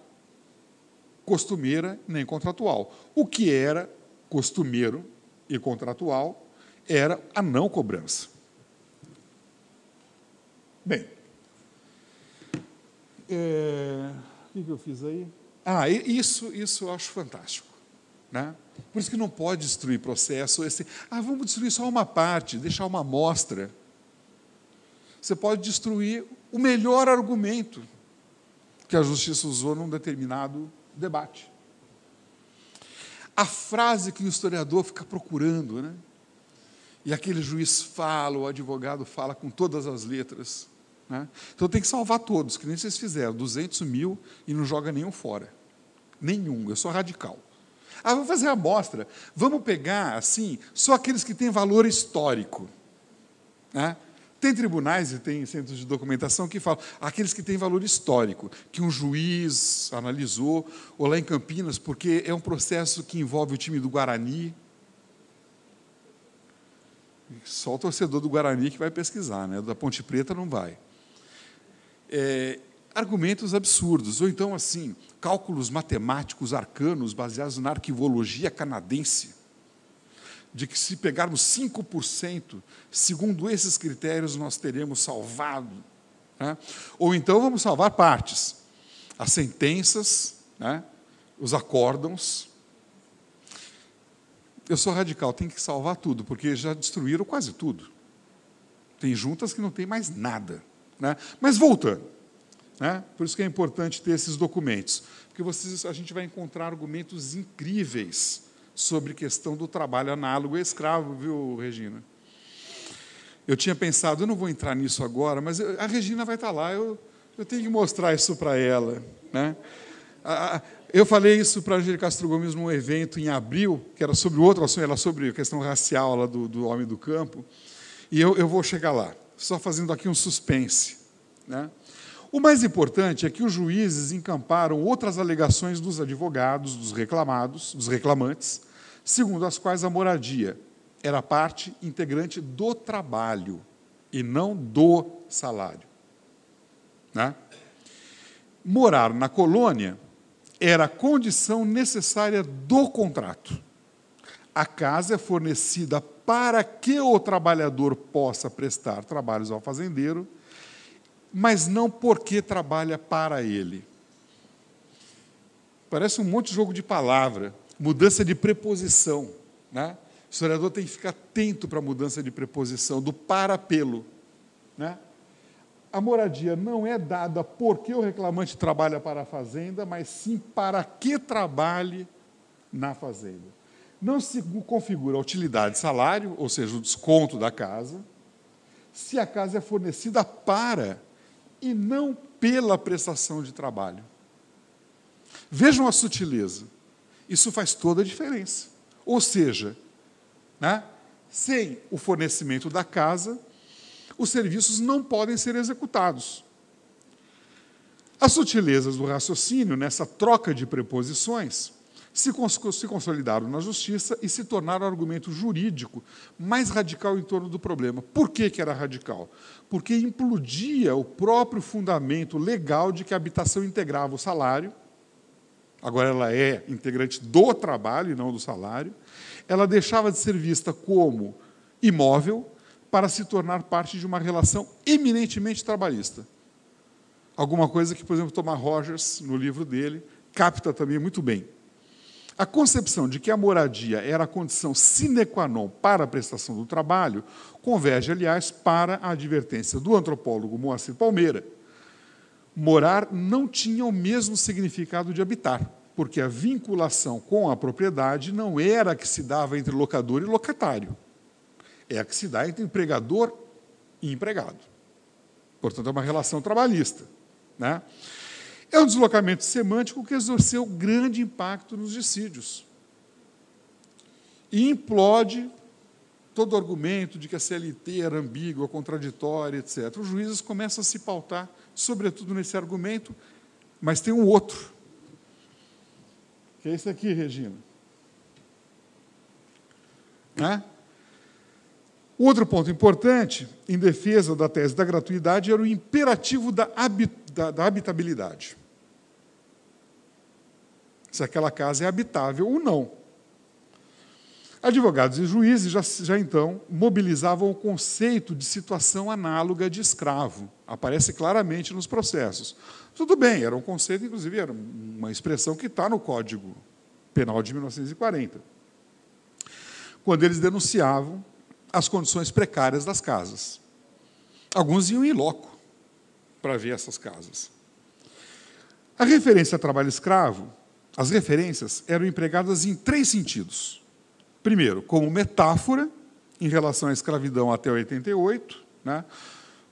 costumeira nem contratual. O que era costumeiro e contratual era a não cobrança. Bem, o que eu fiz aí? Isso eu acho fantástico, né? Por isso que não pode destruir processo. Vamos destruir só uma parte, deixar uma amostra. Você pode destruir o melhor argumento que a Justiça usou num determinado debate. A frase que o historiador fica procurando, né? E aquele juiz fala, o advogado fala com todas as letras, né? Então tem que salvar todos, que nem vocês fizeram, 200 mil e não joga nenhum fora. Nenhum, eu sou radical. Vamos fazer a amostra. Vamos pegar, assim, só aqueles que têm valor histórico, né? Tem tribunais e tem centros de documentação que falam aqueles que têm valor histórico, que um juiz analisou, ou lá em Campinas, porque é um processo que envolve o time do Guarani. Só o torcedor do Guarani que vai pesquisar, né? Da Ponte Preta não vai. Argumentos absurdos, ou então, assim, cálculos matemáticos arcanos baseados na arquivologia canadense, de que se pegarmos 5%, segundo esses critérios, nós teremos salvado, né? Ou então vamos salvar partes, as sentenças, né? Os acórdãos. Eu sou radical, tem que salvar tudo, porque já destruíram quase tudo. Tem juntas que não tem mais nada, né? Mas voltando, né? Por isso que é importante ter esses documentos, porque a gente vai encontrar argumentos incríveis sobre questão do trabalho análogo a escravo, viu, Regina? Eu tinha pensado, eu não vou entrar nisso agora, mas a Regina vai estar lá, eu tenho que mostrar isso para ela, né? Eu falei isso para a Angélica Castro Gomes num evento em abril, que era sobre outro assunto, era sobre a questão racial lá do homem do campo, e eu vou chegar lá, só fazendo aqui um suspense, né? O mais importante é que os juízes encamparam outras alegações dos advogados, dos reclamantes, segundo as quais a moradia era parte integrante do trabalho, e não do salário. Né? Morar na colônia era a condição necessária do contrato. A casa é fornecida para que o trabalhador possa prestar trabalhos ao fazendeiro, mas não porque trabalha para ele. Parece um monte de jogo de palavra, mudança de preposição. Né? O historiador tem que ficar atento para a mudança de preposição, do para pelo. Né? A moradia não é dada porque o reclamante trabalha para a fazenda, mas sim para que trabalhe na fazenda. Não se configura a utilidade de salário, ou seja, o desconto da casa, se a casa é fornecida para e não pela prestação de trabalho. Vejam a sutileza. Isso faz toda a diferença. Ou seja, né, sem o fornecimento da casa, os serviços não podem ser executados. As sutilezas do raciocínio, nessa troca de preposições, se consolidaram na justiça e se tornaram argumento jurídico mais radical em torno do problema. Por que era radical? Porque implodia o próprio fundamento legal de que a habitação integrava o salário, agora ela é integrante do trabalho e não do salário, ela deixava de ser vista como imóvel para se tornar parte de uma relação eminentemente trabalhista. Alguma coisa que, por exemplo, Thomas Rogers, no livro dele, capta também muito bem. A concepção de que a moradia era a condição sine qua non para a prestação do trabalho converge, aliás, para a advertência do antropólogo Moacir Palmeira. Morar não tinha o mesmo significado de habitar, porque a vinculação com a propriedade não era a que se dava entre locador e locatário. É a que se dá entre empregador e empregado. Portanto, é uma relação trabalhista. Né? É um deslocamento semântico que exerceu grande impacto nos dissídios. E implode todo o argumento de que a CLT era ambígua, contraditória, etc. Os juízes começam a se pautar, sobretudo nesse argumento, mas tem um outro, que é esse aqui, Regina. Né? Outro ponto importante, em defesa da tese da gratuidade, era o imperativo da habitabilidade. Se aquela casa é habitável ou não. Advogados e juízes já então mobilizavam o conceito de situação análoga de escravo. Aparece claramente nos processos. Tudo bem, era um conceito, inclusive, era uma expressão que está no Código Penal de 1940. Quando eles denunciavam as condições precárias das casas. Alguns iam em loco para ver essas casas. A referência a trabalho escravo, as referências eram empregadas em 3 sentidos. Primeiro, como metáfora, em relação à escravidão até 88, né?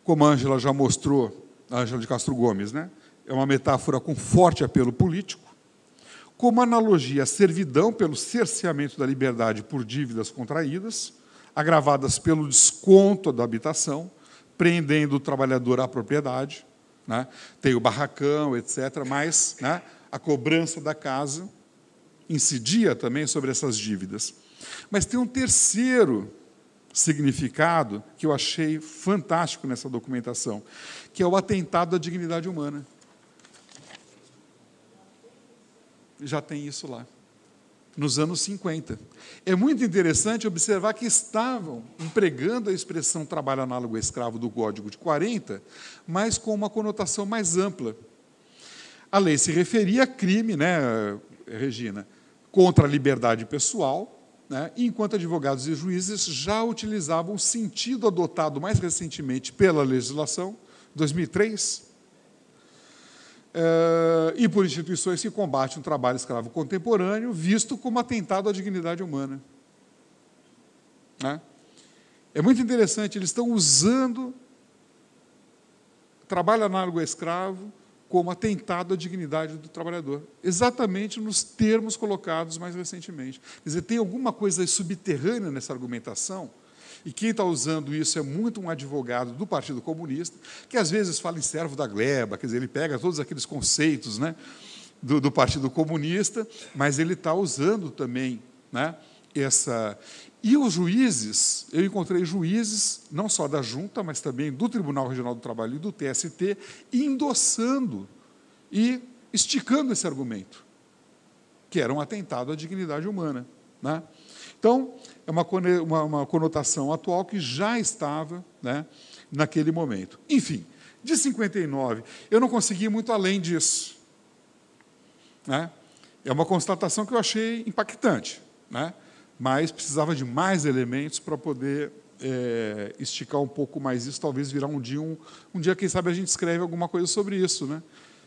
Como a Ângela já mostrou, a Ângela de Castro Gomes, né? É uma metáfora com forte apelo político, como analogia à servidão pelo cerceamento da liberdade por dívidas contraídas, agravadas pelo desconto da habitação, prendendo o trabalhador à propriedade, né? Tem o barracão, etc., mas, né, a cobrança da casa incidia também sobre essas dívidas. Mas tem um terceiro significado que eu achei fantástico nessa documentação, que é o atentado à dignidade humana. Já tem isso lá, nos anos 50. É muito interessante observar que estavam empregando a expressão trabalho análogo a escravo do Código de 40, mas com uma conotação mais ampla. A lei se referia a crime, né, Regina, contra a liberdade pessoal, né, enquanto advogados e juízes já utilizavam o sentido adotado mais recentemente pela legislação, 2003, e por instituições que combatem o trabalho escravo contemporâneo, visto como atentado à dignidade humana. Né? É muito interessante, eles estão usando trabalho análogo a escravo como atentado à dignidade do trabalhador, exatamente nos termos colocados mais recentemente. Quer dizer, tem alguma coisa subterrânea nessa argumentação, e quem está usando isso é muito um advogado do Partido Comunista, que às vezes fala em servo da gleba, quer dizer, ele pega todos aqueles conceitos, né, do Partido Comunista, mas ele está usando também, né, E os juízes, eu encontrei juízes, não só da Junta, mas também do Tribunal Regional do Trabalho e do TST, endossando e esticando esse argumento, que era um atentado à dignidade humana, né? Então, é uma conotação atual que já estava, né, naquele momento. Enfim, de 59, eu não consegui ir muito além disso, né? É uma constatação que eu achei impactante, né? Mas precisava de mais elementos para poder esticar um pouco mais isso, talvez virar um dia, quem sabe, a gente escreve alguma coisa sobre isso, né?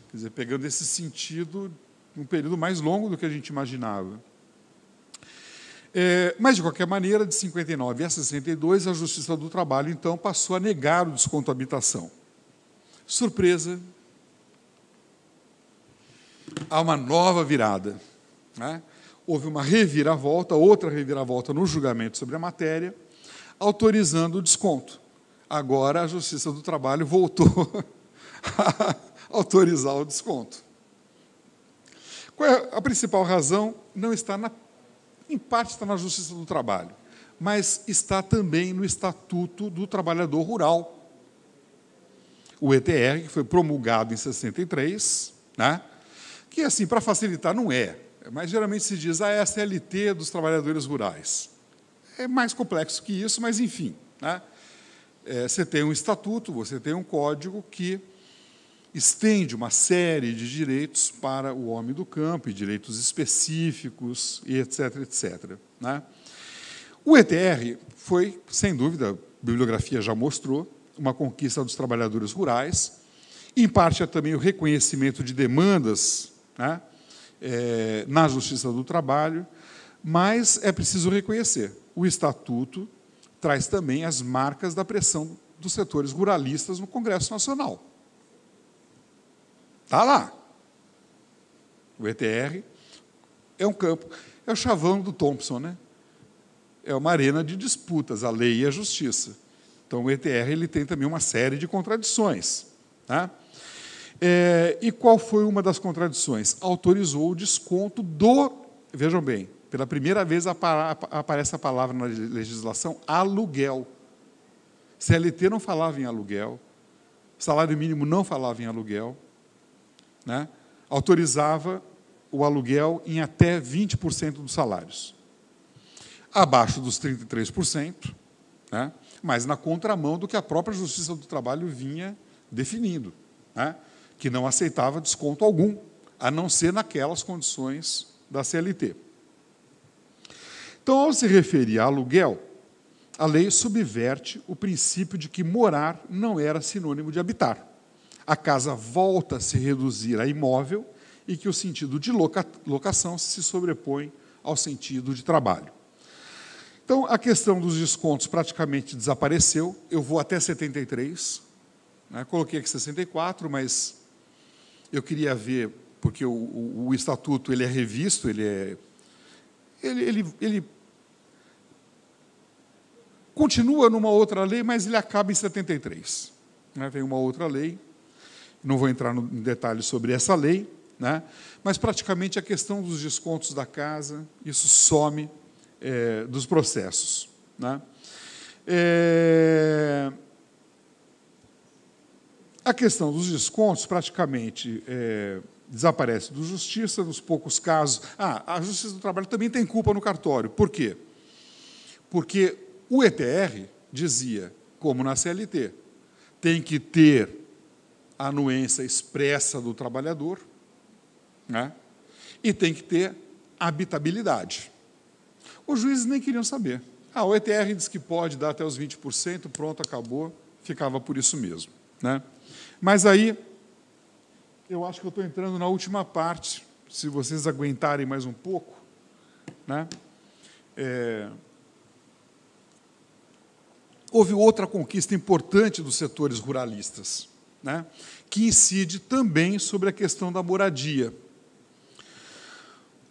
Quer dizer, pegando esse sentido, um período mais longo do que a gente imaginava. Mas, de qualquer maneira, de 59 a 62, a Justiça do Trabalho, então, passou a negar o desconto habitação. Surpresa, há uma nova virada, né? Houve uma reviravolta, outra reviravolta no julgamento sobre a matéria, autorizando o desconto. Agora, a Justiça do Trabalho voltou a autorizar o desconto. Qual é a principal razão? Não está em parte está na Justiça do Trabalho, mas está também no Estatuto do Trabalhador Rural, o ETR, que foi promulgado em 63, né? Que, assim, para facilitar, não é, mas geralmente se diz a SLT dos trabalhadores rurais. É mais complexo que isso, mas, enfim, né? Você tem um estatuto, você tem um código que estende uma série de direitos para o homem do campo, e direitos específicos, e etc., etc., né? O ETR foi, sem dúvida, a bibliografia já mostrou, uma conquista dos trabalhadores rurais, em parte é também o reconhecimento de demandas, né, na Justiça do Trabalho, mas é preciso reconhecer, o Estatuto traz também as marcas da pressão dos setores ruralistas no Congresso Nacional. Está lá. O ETR é um campo, é o chavão do Thompson, né? É uma arena de disputas, a lei e a justiça. Então, o ETR ele tem também uma série de contradições, tá? E qual foi uma das contradições? Autorizou o desconto do... Vejam bem, pela primeira vez aparece a palavra na legislação aluguel. CLT não falava em aluguel, salário mínimo não falava em aluguel, né? Autorizava o aluguel em até 20% dos salários. Abaixo dos 33%, né? Mas na contramão do que a própria Justiça do Trabalho vinha definindo, né? Que não aceitava desconto algum, a não ser naquelas condições da CLT. Então, ao se referir a aluguel, a lei subverte o princípio de que morar não era sinônimo de habitar. A casa volta a se reduzir a imóvel e que o sentido de locação se sobrepõe ao sentido de trabalho. Então, a questão dos descontos praticamente desapareceu. Eu vou até 73, né? Coloquei aqui 64, mas eu queria ver, porque o Estatuto ele é revisto, ele continua numa outra lei, mas ele acaba em 73. Né? Vem uma outra lei, não vou entrar em detalhes sobre essa lei, né? Mas praticamente a questão dos descontos da casa, isso some dos processos, né? A questão dos descontos praticamente desaparece do Justiça, nos poucos casos. A Justiça do Trabalho também tem culpa no cartório. Por quê? Porque o ETR dizia, como na CLT, tem que ter a anuência expressa do trabalhador, né? E tem que ter habitabilidade. Os juízes nem queriam saber. O ETR diz que pode dar até os 20%, pronto, acabou, ficava por isso mesmo, né? Mas aí, eu acho que eu estou entrando na última parte, se vocês aguentarem mais um pouco, né? Houve outra conquista importante dos setores ruralistas, né? Que incide também sobre a questão da moradia.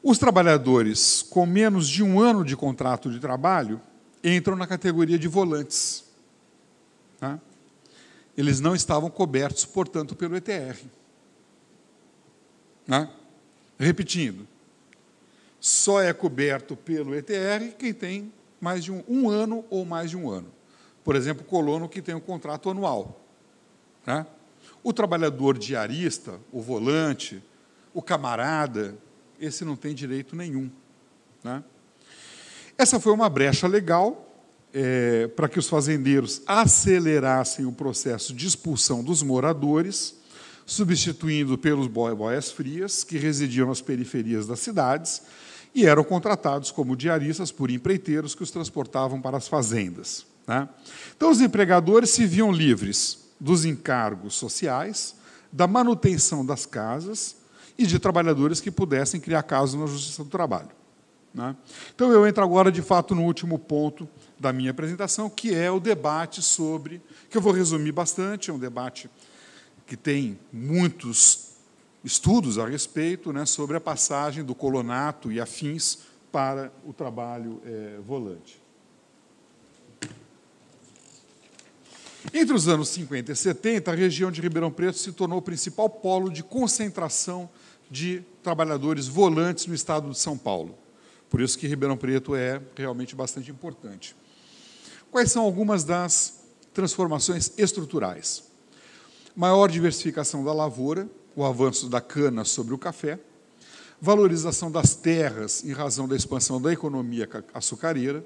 Os trabalhadores com menos de 1 ano de contrato de trabalho entram na categoria de volantes, né? Eles não estavam cobertos, portanto, pelo ETR. Né? Repetindo, só é coberto pelo ETR quem tem mais de um ano ou mais de um ano. Por exemplo, o colono que tem um contrato anual, né? O trabalhador diarista, o volante, o camarada, esse não tem direito nenhum, né? Essa foi uma brecha legal para que os fazendeiros acelerassem o processo de expulsão dos moradores, substituindo pelos boias-frias, que residiam nas periferias das cidades e eram contratados como diaristas por empreiteiros que os transportavam para as fazendas, né? Então, os empregadores se viam livres dos encargos sociais, da manutenção das casas e de trabalhadores que pudessem criar casos na Justiça do Trabalho, né? Então, eu entro agora, de fato, no último ponto da minha apresentação, que é o debate sobre, que eu vou resumir bastante, é um debate que tem muitos estudos a respeito, né, sobre a passagem do colonato e afins para o trabalho volante. Entre os anos 50 e 70, a região de Ribeirão Preto se tornou o principal polo de concentração de trabalhadores volantes no estado de São Paulo. Por isso que Ribeirão Preto é realmente bastante importante. Quais são algumas das transformações estruturais? Maior diversificação da lavoura, o avanço da cana sobre o café, valorização das terras em razão da expansão da economia açucareira,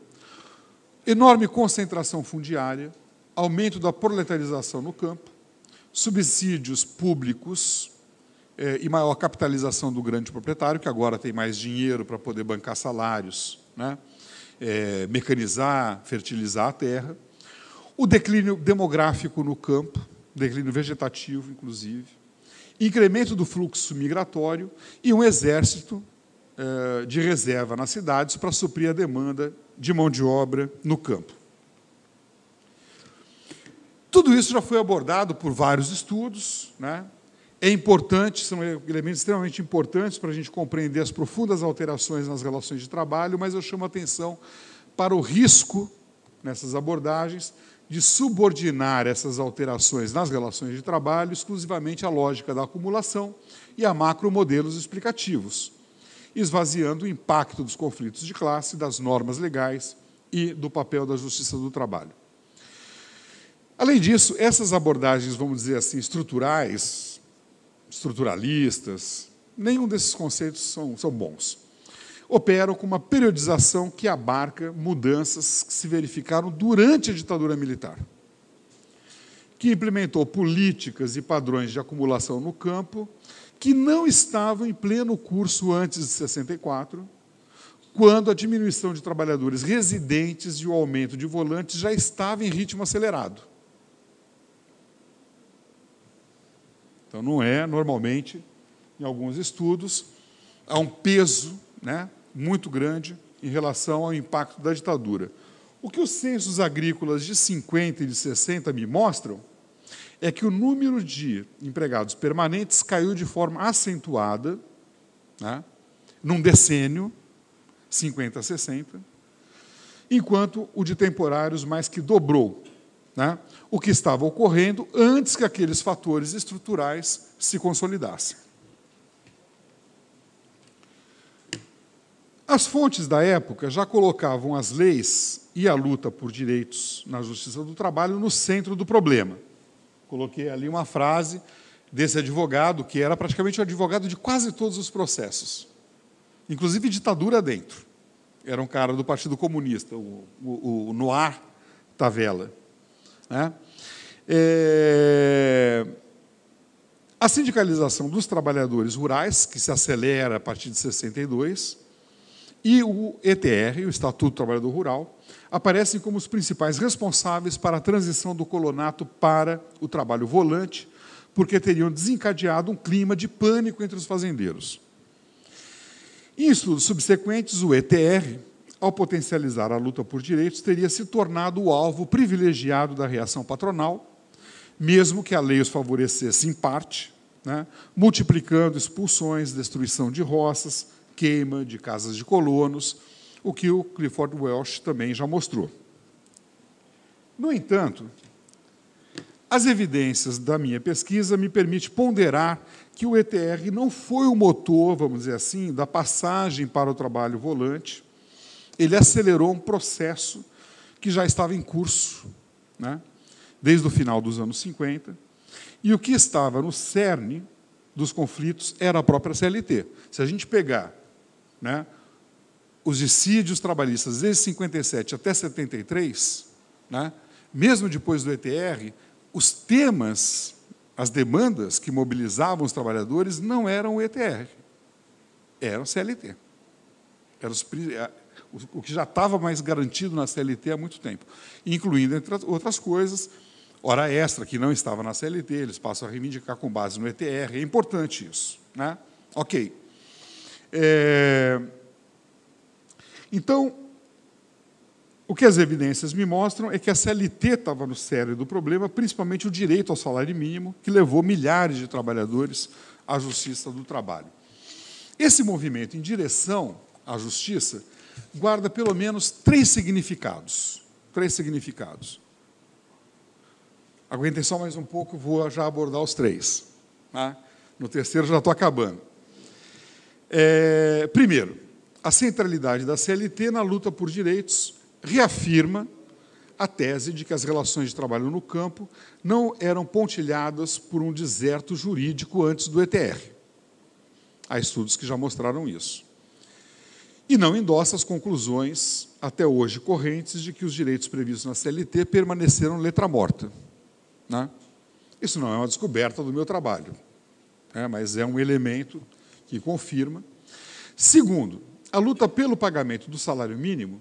enorme concentração fundiária, aumento da proletarização no campo, subsídios públicos e maior capitalização do grande proprietário, que agora tem mais dinheiro para poder bancar salários, né? Mecanizar, fertilizar a terra, o declínio demográfico no campo, declínio vegetativo, inclusive, incremento do fluxo migratório e um exército de reserva nas cidades para suprir a demanda de mão de obra no campo. Tudo isso já foi abordado por vários estudos, né? É importante, são elementos extremamente importantes para a gente compreender as profundas alterações nas relações de trabalho, mas eu chamo a atenção para o risco, nessas abordagens, de subordinar essas alterações nas relações de trabalho exclusivamente à lógica da acumulação e a macromodelos explicativos, esvaziando o impacto dos conflitos de classe, das normas legais e do papel da justiça do trabalho. Além disso, essas abordagens, vamos dizer assim, estruturalistas, nenhum desses conceitos são bons. Operam com uma periodização que abarca mudanças que se verificaram durante a ditadura militar, que implementou políticas e padrões de acumulação no campo que não estavam em pleno curso antes de 64, quando a diminuição de trabalhadores residentes e o aumento de volantes já estava em ritmo acelerado. Então, não é, normalmente, em alguns estudos, há um peso, né, muito grande em relação ao impacto da ditadura. O que os censos agrícolas de 50 e de 60 me mostram é que o número de empregados permanentes caiu de forma acentuada, né, num decênio, 50 a 60, enquanto o de temporários mais que dobrou, né, o que estava ocorrendo antes que aqueles fatores estruturais se consolidassem. As fontes da época já colocavam as leis e a luta por direitos na justiça do trabalho no centro do problema. Coloquei ali uma frase desse advogado, que era praticamente o advogado de quase todos os processos, inclusive ditadura dentro. Era um cara do Partido Comunista, o Noir Tavella, né? A sindicalização dos trabalhadores rurais, que se acelera a partir de 62, e o ETR, o Estatuto do Trabalhador Rural, aparecem como os principais responsáveis para a transição do colonato para o trabalho volante, porque teriam desencadeado um clima de pânico entre os fazendeiros. Em estudos subsequentes, o ETR, ao potencializar a luta por direitos, teria se tornado o alvo privilegiado da reação patronal, mesmo que a lei os favorecesse em parte, né, multiplicando expulsões, destruição de roças, queima de casas de colonos, o que o Clifford Welsh também já mostrou. No entanto, as evidências da minha pesquisa me permitem ponderar que o ETR não foi o motor, vamos dizer assim, da passagem para o trabalho volante, ele acelerou um processo que já estava em curso, né, desde o final dos anos 50, e o que estava no cerne dos conflitos era a própria CLT. Se a gente pegar, né, os dissídios trabalhistas desde 57 até 73, né, mesmo depois do ETR, os temas, as demandas que mobilizavam os trabalhadores não eram o ETR, eram o CLT. Era o que já estava mais garantido na CLT há muito tempo, incluindo, entre outras coisas, hora extra, que não estava na CLT, eles passam a reivindicar com base no ETR, é importante isso, né? Ok. Então, o que as evidências me mostram é que a CLT estava no cerne do problema, principalmente o direito ao salário mínimo, que levou milhares de trabalhadores à Justiça do Trabalho. Esse movimento em direção à justiça guarda pelo menos três significados. Aguentem só mais um pouco, vou já abordar os três. Tá? No terceiro já estou acabando. Primeiro, a centralidade da CLT na luta por direitos reafirma a tese de que as relações de trabalho no campo não eram pontilhadas por um deserto jurídico antes do ETR. Há estudos que já mostraram isso. E não endossa as conclusões, até hoje correntes, de que os direitos previstos na CLT permaneceram letra morta. Né? Isso não é uma descoberta do meu trabalho, né? Mas é um elemento que confirma. Segundo, a luta pelo pagamento do salário mínimo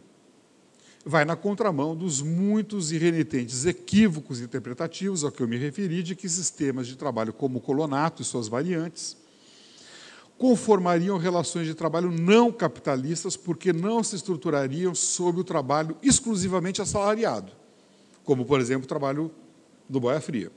vai na contramão dos muitos e renitentes equívocos interpretativos ao que eu me referi, de que sistemas de trabalho como o colonato e suas variantes conformariam relações de trabalho não capitalistas porque não se estruturariam sob o trabalho exclusivamente assalariado, como, por exemplo, o trabalho do boia fria.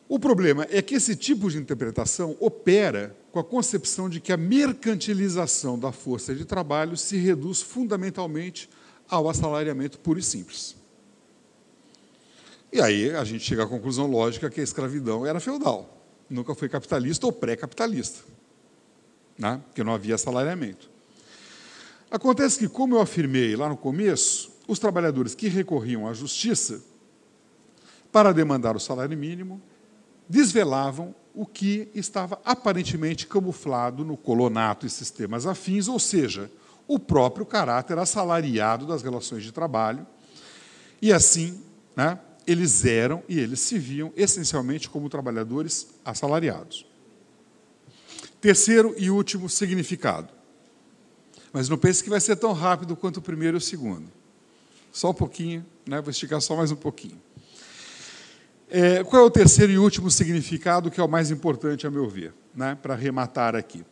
O problema é que esse tipo de interpretação opera com a concepção de que a mercantilização da força de trabalho se reduz fundamentalmente ao assalariamento puro e simples. E aí a gente chega à conclusão lógica que a escravidão era feudal, nunca foi capitalista ou pré-capitalista, né? Porque não havia assalariamento. Acontece que, como eu afirmei lá no começo, os trabalhadores que recorriam à justiça para demandar o salário mínimo desvelavam o que estava aparentemente camuflado no colonato e sistemas afins, ou seja, o próprio caráter assalariado das relações de trabalho, e assim, né, eles eram e eles se viam essencialmente como trabalhadores assalariados. Terceiro e último significado. Mas não pense que vai ser tão rápido quanto o primeiro e o segundo. Só um pouquinho, né, vou esticar só mais um pouquinho. Qual é o terceiro e último significado, que é o mais importante, a meu ver, né, para arrematar aqui?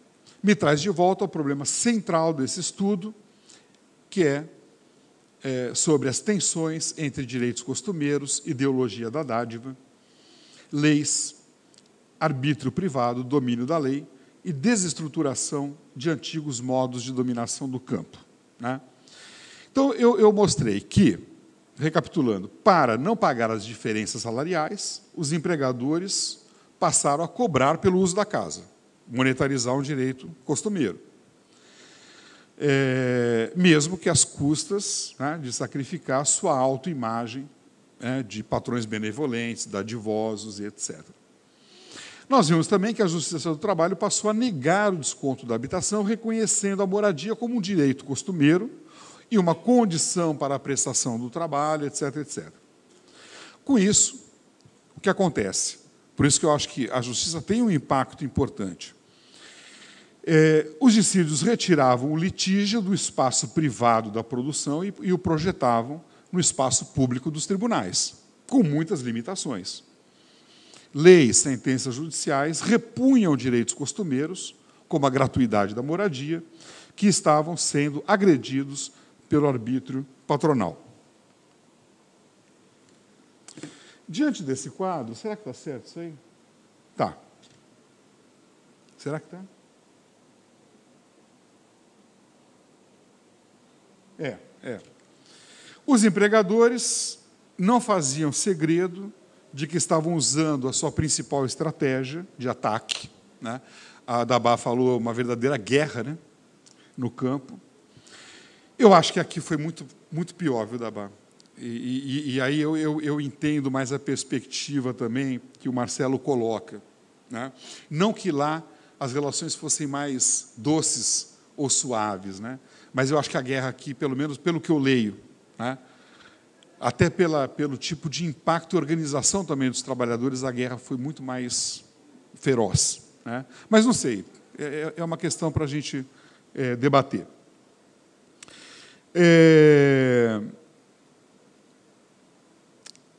Me traz de volta ao problema central desse estudo, que é sobre as tensões entre direitos costumeiros, ideologia da dádiva, leis, arbítrio privado, domínio da lei e desestruturação de antigos modos de dominação do campo. Né? Então, eu mostrei que, recapitulando, para não pagar as diferenças salariais, os empregadores passaram a cobrar pelo uso da casa, monetarizar um direito costumeiro. Mesmo que às custas, né, de sacrificar sua autoimagem, né, de patrões benevolentes, dadivosos e etc. Nós vimos também que a Justiça do Trabalho passou a negar o desconto da habitação, reconhecendo a moradia como um direito costumeiro e uma condição para a prestação do trabalho, etc., etc. Com isso, o que acontece? Por isso que eu acho que a Justiça tem um impacto importante. Os dissídios retiravam o litígio do espaço privado da produção e o projetavam no espaço público dos tribunais, com muitas limitações. Leis, sentenças judiciais repunham direitos costumeiros, como a gratuidade da moradia, que estavam sendo agredidos pelo arbítrio patronal. Diante desse quadro, será que está certo isso aí? Tá. Será que está? Os empregadores não faziam segredo de que estavam usando a sua principal estratégia de ataque, né? A Dabá falou uma verdadeira guerra, né, no campo, Eu acho que aqui foi muito pior, viu, Dabá? E aí eu entendo mais a perspectiva também que o Marcelo coloca, né? Não que lá as relações fossem mais doces ou suaves, né? Mas eu acho que a guerra aqui, pelo menos pelo que eu leio, né? Até pelo tipo de impacto e organização também dos trabalhadores, a guerra foi muito mais feroz, né? Mas não sei, é uma questão para a gente debater.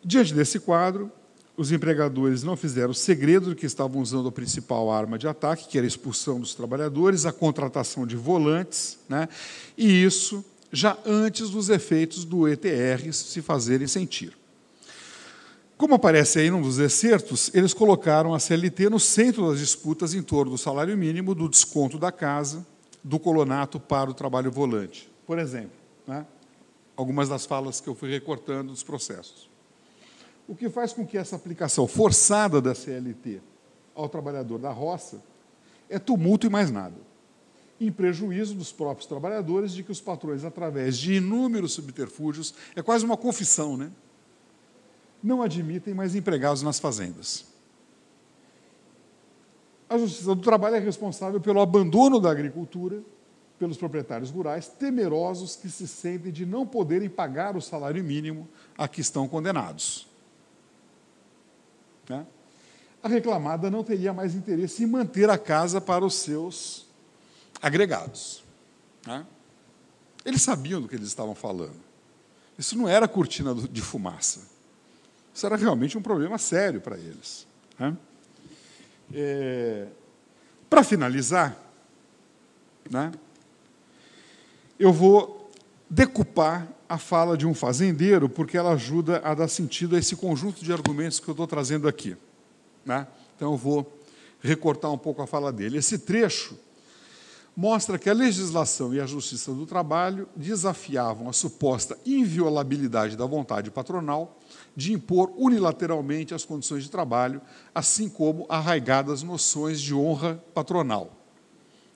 Diante desse quadro, os empregadores não fizeram segredo de que estavam usando a principal arma de ataque, que era a expulsão dos trabalhadores, a contratação de volantes, né? E isso já antes dos efeitos do ETR se fazerem sentir. Como aparece aí num dos excertos, eles colocaram a CLT no centro das disputas em torno do salário mínimo, do desconto da casa, do colonato para o trabalho volante. Por exemplo, né? Algumas das falas que eu fui recortando dos processos. O que faz com que essa aplicação forçada da CLT ao trabalhador da roça é tumulto e mais nada, em prejuízo dos próprios trabalhadores, de que os patrões, através de inúmeros subterfúgios, é quase uma confissão, né? Não admitem mais empregados nas fazendas. A Justiça do Trabalho é responsável pelo abandono da agricultura pelos proprietários rurais, temerosos que se sentem de não poderem pagar o salário mínimo a que estão condenados. Né? A reclamada não teria mais interesse em manter a casa para os seus agregados. Né? Eles sabiam do que eles estavam falando. Isso não era cortina de fumaça. Isso era realmente um problema sério para eles. Né? Para finalizar, né, eu vou decupar a fala de um fazendeiro, porque ela ajuda a dar sentido a esse conjunto de argumentos que eu estou trazendo aqui. Né? Então, eu vou recortar um pouco a fala dele. Esse trecho mostra que a legislação e a Justiça do Trabalho desafiavam a suposta inviolabilidade da vontade patronal de impor unilateralmente as condições de trabalho, assim como arraigadas noções de honra patronal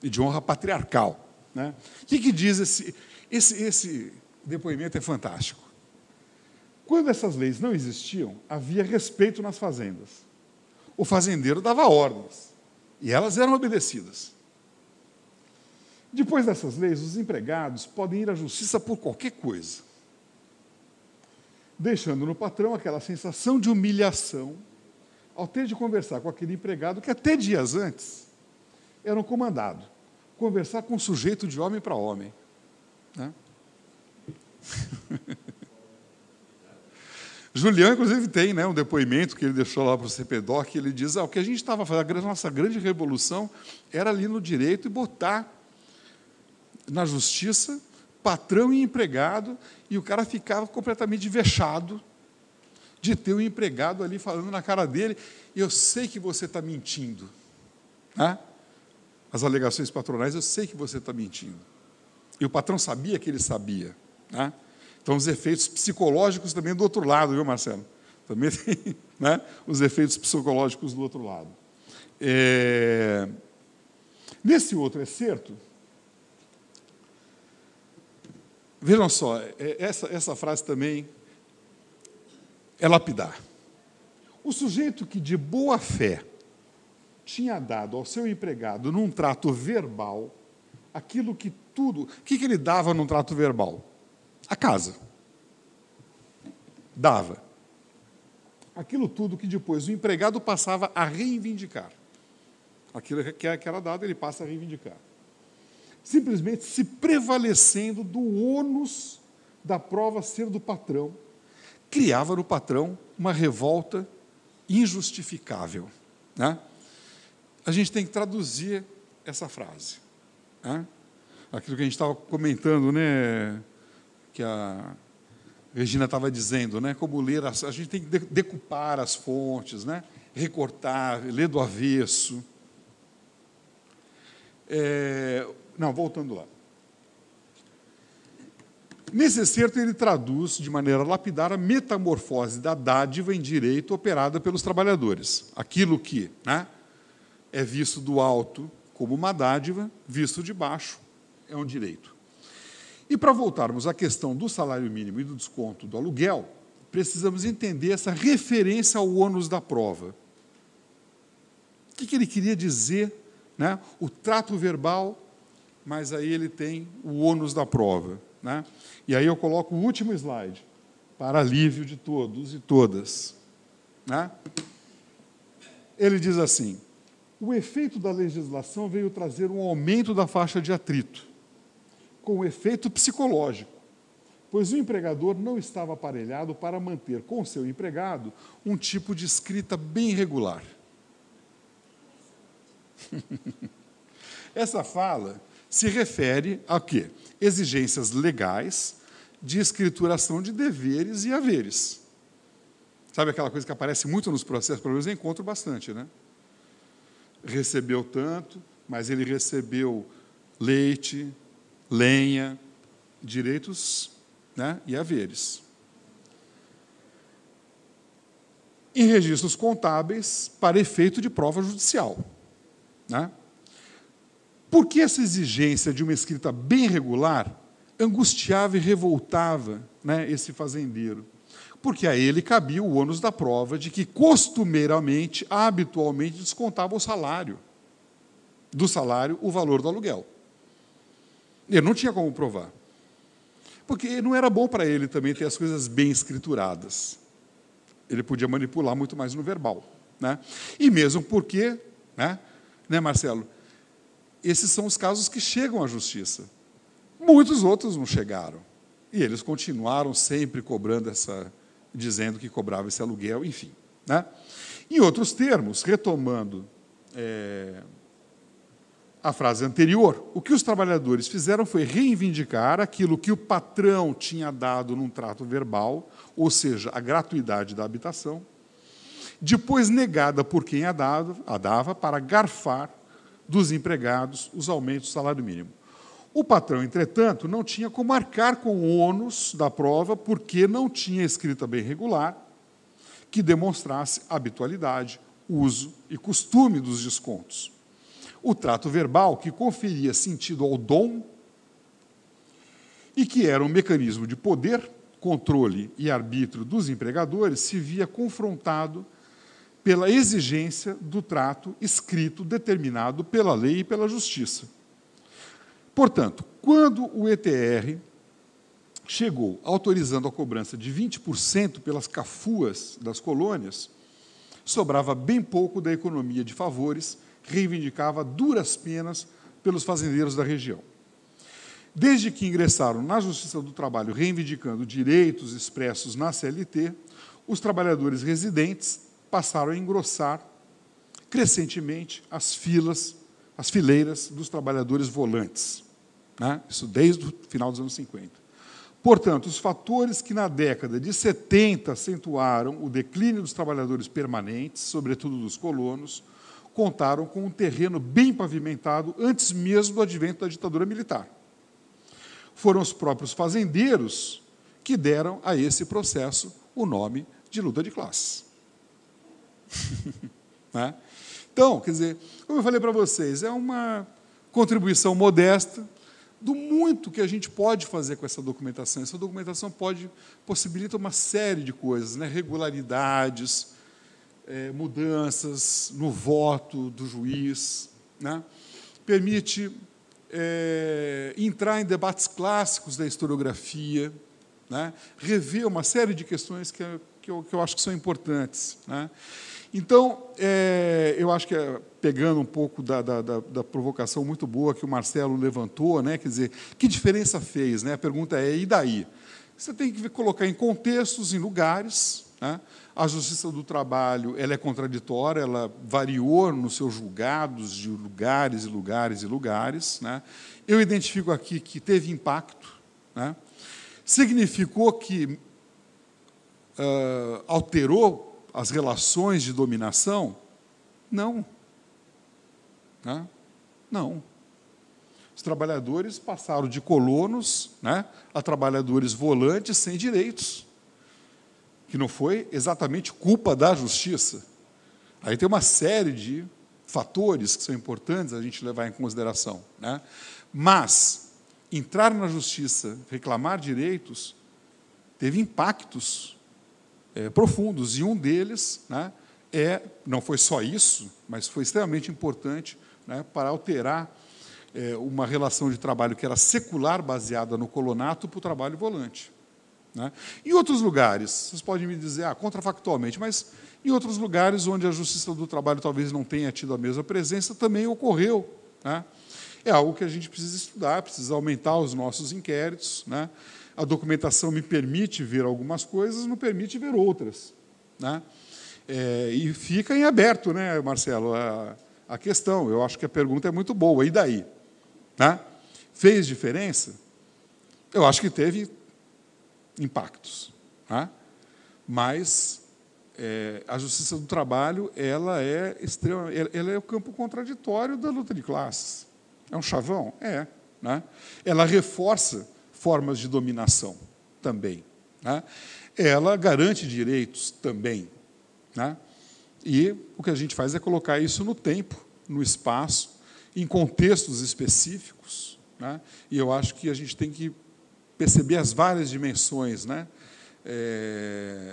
e de honra patriarcal. Né? O que diz esse depoimento? É fantástico. Quando essas leis não existiam, havia respeito nas fazendas. O fazendeiro dava ordens, e elas eram obedecidas. Depois dessas leis, os empregados podem ir à justiça por qualquer coisa, deixando no patrão aquela sensação de humilhação ao ter de conversar com aquele empregado que até dias antes era um comandado, conversar com um sujeito de homem para homem. Né? Julião, inclusive, tem, né, um depoimento que ele deixou lá para o CPDOC, ele diz, o que a gente estava fazendo, a nossa grande revolução era ali no direito e botar na justiça patrão e empregado, e o cara ficava completamente vexado de ter um empregado ali falando na cara dele, eu sei que você está mentindo. Né? As alegações patronais, eu sei que você está mentindo. E o patrão sabia que ele sabia. Né? Então, os efeitos psicológicos também do outro lado, viu, Marcelo? Também tem, né, os efeitos psicológicos do outro lado. Nesse outro excerto, vejam só, essa frase também é lapidar. O sujeito que, de boa fé, tinha dado ao seu empregado, num trato verbal, aquilo que tudo... O que ele dava num trato verbal? A casa. Dava. Aquilo tudo que depois o empregado passava a reivindicar. Aquilo que era dado, ele passa a reivindicar. Simplesmente se prevalecendo do ônus da prova ser do patrão, criava no patrão uma revolta injustificável. Né? A gente tem que traduzir essa frase. Né? Aquilo que a gente estava comentando, né, que a Regina estava dizendo, né, como ler, a gente tem que decupar as fontes, né, recortar, ler do avesso. Não, voltando lá. Nesse excerto, ele traduz, de maneira lapidar, a metamorfose da dádiva em direito operada pelos trabalhadores. Aquilo que, né, é visto do alto como uma dádiva, visto de baixo é um direito. E para voltarmos à questão do salário mínimo e do desconto do aluguel, precisamos entender essa referência ao ônus da prova. O que ele queria dizer, né? O trato verbal, mas aí ele tem o ônus da prova, né? E aí eu coloco o último slide, para alívio de todos e todas, né? Ele diz assim: o efeito da legislação veio trazer um aumento da faixa de atrito, com efeito psicológico, pois o empregador não estava aparelhado para manter com seu empregado um tipo de escrita bem regular. Essa fala se refere a quê? Exigências legais de escrituração de deveres e haveres. Sabe aquela coisa que aparece muito nos processos? Pelo menos eu encontro bastante, né? Recebeu tanto, mas ele recebeu leite, lenha, direitos, né, e haveres. Em registros contábeis, para efeito de prova judicial, né? Por que essa exigência de uma escrita bem regular angustiava e revoltava, né, esse fazendeiro? Porque a ele cabia o ônus da prova de que costumeiramente, habitualmente, descontava o salário, do salário, o valor do aluguel. Ele não tinha como provar. Porque não era bom para ele também ter as coisas bem escrituradas. Ele podia manipular muito mais no verbal, né? E mesmo porque, né, Marcelo? Esses são os casos que chegam à justiça. Muitos outros não chegaram. E eles continuaram sempre cobrando dizendo que cobrava esse aluguel, enfim, né? Em outros termos, retomando a frase anterior, o que os trabalhadores fizeram foi reivindicar aquilo que o patrão tinha dado num trato verbal, ou seja, a gratuidade da habitação, depois negada por quem a dava para garfar dos empregados os aumentos do salário mínimo. O patrão, entretanto, não tinha como arcar com o ônus da prova porque não tinha escrita bem regular que demonstrasse habitualidade, uso e costume dos descontos. O trato verbal, que conferia sentido ao dom e que era um mecanismo de poder, controle e arbítrio dos empregadores, se via confrontado pela exigência do trato escrito determinado pela lei e pela justiça. Portanto, quando o ETR chegou autorizando a cobrança de 20% pelas cafuas das colônias, sobrava bem pouco da economia de favores, reivindicava duras penas pelos fazendeiros da região. Desde que ingressaram na Justiça do Trabalho reivindicando direitos expressos na CLT, os trabalhadores residentes passaram a engrossar crescentemente as fileiras dos trabalhadores volantes, né? Isso desde o final dos anos 50. Portanto, os fatores que na década de 70 acentuaram o declínio dos trabalhadores permanentes, sobretudo dos colonos, contaram com um terreno bem pavimentado antes mesmo do advento da ditadura militar. Foram os próprios fazendeiros que deram a esse processo o nome de luta de classes. Né? Então, quer dizer, como eu falei para vocês, é uma contribuição modesta do muito que a gente pode fazer com essa documentação. Essa documentação possibilita uma série de coisas, né? Regularidades, mudanças no voto do juiz, né? Permite entrar em debates clássicos da historiografia, né? Rever uma série de questões que eu acho que são importantes, né? Então, eu acho que, pegando um pouco da provocação muito boa que o Marcelo levantou, né, quer dizer, que diferença fez? Né? A pergunta é, e daí? Você tem que colocar em contextos, em lugares, né? A Justiça do Trabalho ela é contraditória, ela variou nos seus julgados de lugares e lugares e lugares, né? Eu identifico aqui que teve impacto, né? Significou que alterou as relações de dominação? Não. Né? Não. Os trabalhadores passaram de colonos, né, a trabalhadores volantes sem direitos, que não foi exatamente culpa da justiça. Aí tem uma série de fatores que são importantes a gente levar em consideração, né? Mas, entrar na justiça, reclamar direitos, teve impactos profundos, e um deles, né, não foi só isso, mas foi extremamente importante, né, para alterar uma relação de trabalho que era secular, baseada no colonato, para o trabalho volante. Né? Em outros lugares, vocês podem me dizer, contrafactualmente, mas em outros lugares onde a Justiça do Trabalho talvez não tenha tido a mesma presença, também ocorreu. Né? É algo que a gente precisa estudar, precisa aumentar os nossos inquéritos. Né? A documentação me permite ver algumas coisas, não permite ver outras. Né? E fica em aberto, né, Marcelo, a questão. Eu acho que a pergunta é muito boa. E daí? Né? Fez diferença? Eu acho que teve impactos. Né? Mas a Justiça do Trabalho ela é o campo contraditório da luta de classes. É um chavão? Né? Ela reforça formas de dominação também. Né? Ela garante direitos também. Né? E o que a gente faz é colocar isso no tempo, no espaço, em contextos específicos. Né? E eu acho que a gente tem que perceber as várias dimensões. Né?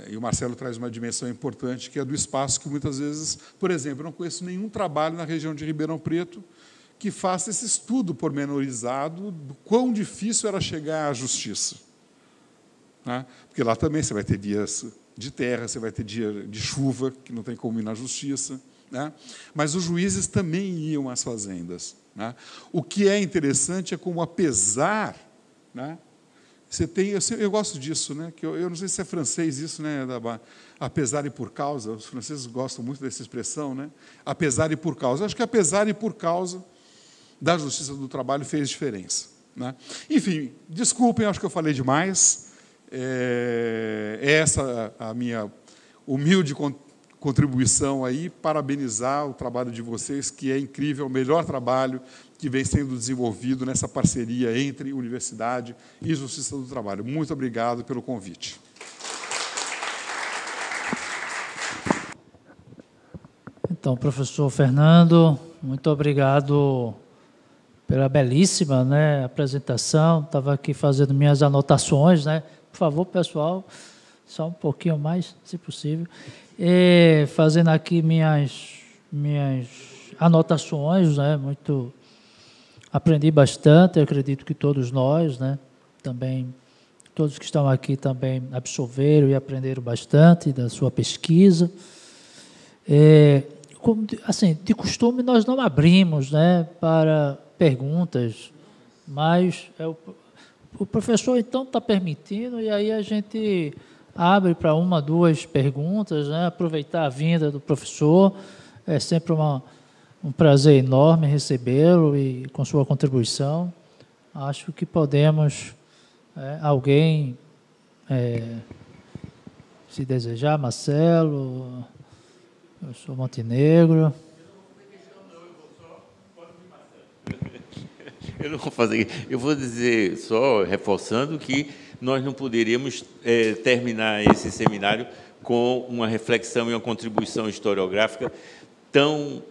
E o Marcelo traz uma dimensão importante, que é do espaço, que muitas vezes, por exemplo, eu não conheço nenhum trabalho na região de Ribeirão Preto que faça esse estudo pormenorizado do quão difícil era chegar à justiça. Né? Porque lá também você vai ter dias de terra, você vai ter dia de chuva, que não tem como ir na justiça. Né? Mas os juízes também iam às fazendas. Né? O que é interessante é como, apesar... Né? Você tem, eu gosto disso, né? Que eu não sei se é francês isso, né? Apesar e por causa, os franceses gostam muito dessa expressão, né? Apesar e por causa. Eu acho que apesar e por causa da Justiça do Trabalho fez diferença. Né? Enfim, desculpem, acho que eu falei demais. Essa a minha humilde contribuição aí, parabenizar o trabalho de vocês, que é incrível, o melhor trabalho que vem sendo desenvolvido nessa parceria entre universidade e Justiça do Trabalho. Muito obrigado pelo convite. Então, professor Fernando, muito obrigado pela belíssima, né, apresentação. Estava aqui fazendo minhas anotações, né? Por favor, pessoal, só um pouquinho mais, se possível. E fazendo aqui minhas anotações, né? Aprendi bastante, eu acredito que todos nós, né? Também, todos que estão aqui também absorveram e aprenderam bastante da sua pesquisa. Assim, de costume, nós não abrimos, né, para perguntas, mas o professor, então, está permitindo, e aí a gente abre para uma, duas perguntas, né, aproveitar a vinda do professor. É sempre um prazer enorme recebê-lo e com sua contribuição. Acho que podemos, alguém, se desejar, Marcelo, eu sou Montenegro. Eu não vou fazer. Eu vou dizer, só reforçando, que nós não poderíamos terminar esse seminário com uma reflexão e uma contribuição historiográfica tão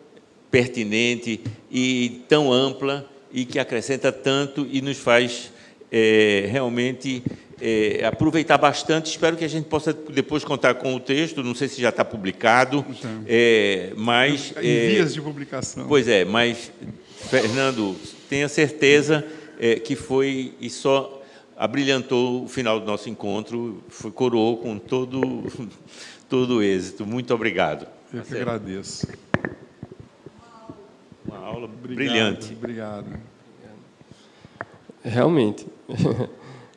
pertinente e tão ampla, e que acrescenta tanto e nos faz realmente aproveitar bastante. Espero que a gente possa depois contar com o texto, não sei se já está publicado, mas... Em vias de publicação. Pois é, mas, Fernando, tenha certeza que foi e só abrilhantou o final do nosso encontro, coroou com todo o êxito. Muito obrigado. Eu que agradeço. Uma aula brilhante. Obrigado. Realmente.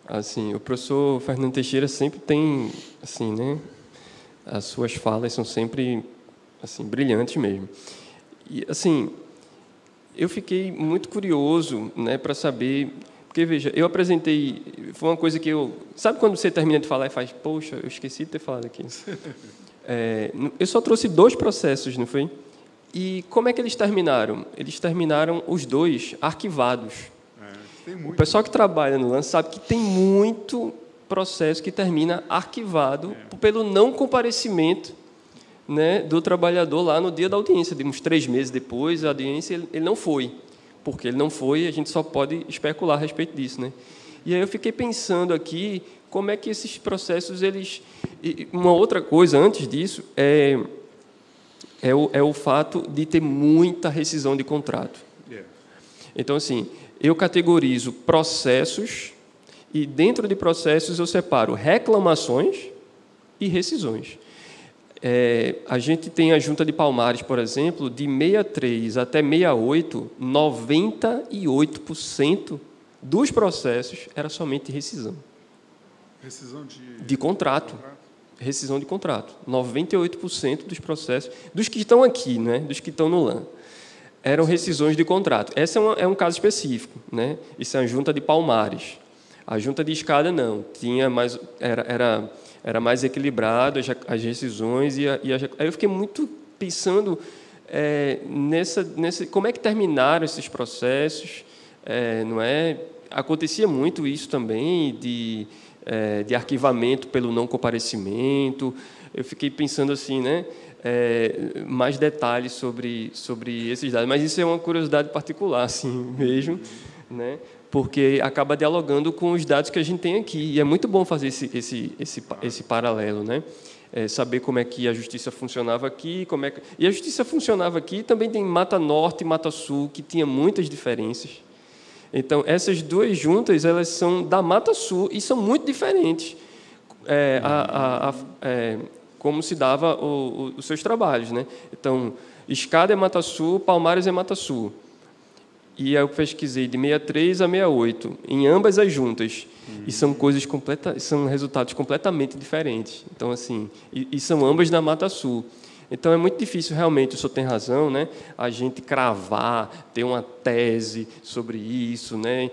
Assim, o professor Fernando Teixeira sempre tem, assim, né? As suas falas são sempre, assim, brilhantes mesmo. E, assim, eu fiquei muito curioso, né, para saber, porque, veja, eu apresentei, foi uma coisa que eu... Sabe quando você termina de falar e faz, poxa, eu esqueci de ter falado aqui. Eu só trouxe 2 processos, não foi? E como é que eles terminaram? Eles terminaram os 2 arquivados. O pessoal que trabalha no lance sabe que tem muito processo que termina arquivado pelo não comparecimento, né, do trabalhador lá no dia da audiência. De uns 3 meses depois, a audiência ele não foi. porque ele não foi, a gente só pode especular a respeito disso, né? E aí eu fiquei pensando aqui como é que esses processos, eles... E uma outra coisa, antes disso, é o fato de ter muita rescisão de contrato. Então, assim, eu categorizo processos e, dentro de processos, eu separo reclamações e rescisões. A gente tem a Junta de Palmares, por exemplo, de 63 até 68, 98% dos processos era somente rescisão. Rescisão de contrato. Rescisão de contrato. 98% dos processos, dos que estão aqui, né, dos que estão no LAN, eram rescisões de contrato. Esse é um caso específico, né? Isso é a Junta de Palmares. A Junta de Escada não, tinha mais, era mais equilibrado as rescisões aí eu fiquei muito pensando como é que terminaram esses processos, não é? Acontecia muito isso também de arquivamento pelo não comparecimento. Eu fiquei pensando assim, né? Mais detalhes sobre esses dados, mas isso é uma curiosidade particular, assim mesmo, né? Porque acaba dialogando com os dados que a gente tem aqui, e é muito bom fazer esse paralelo, né? Saber como é que a justiça funcionava aqui, e a justiça funcionava aqui, também tem Mata Norte e Mata Sul, que tinha muitas diferenças. Então, essas duas juntas, elas são da Mata Sul e são muito diferentes, como se dava os seus trabalhos, né? Então, Escada é Mata Sul, Palmares é Mata Sul. E aí eu pesquisei de 63 a 68, em ambas as juntas. E são são resultados completamente diferentes. Então, assim, e são ambas na Mata Sul. Então, é muito difícil, realmente, o senhor tem razão, né? A gente cravar, ter uma tese sobre isso, né?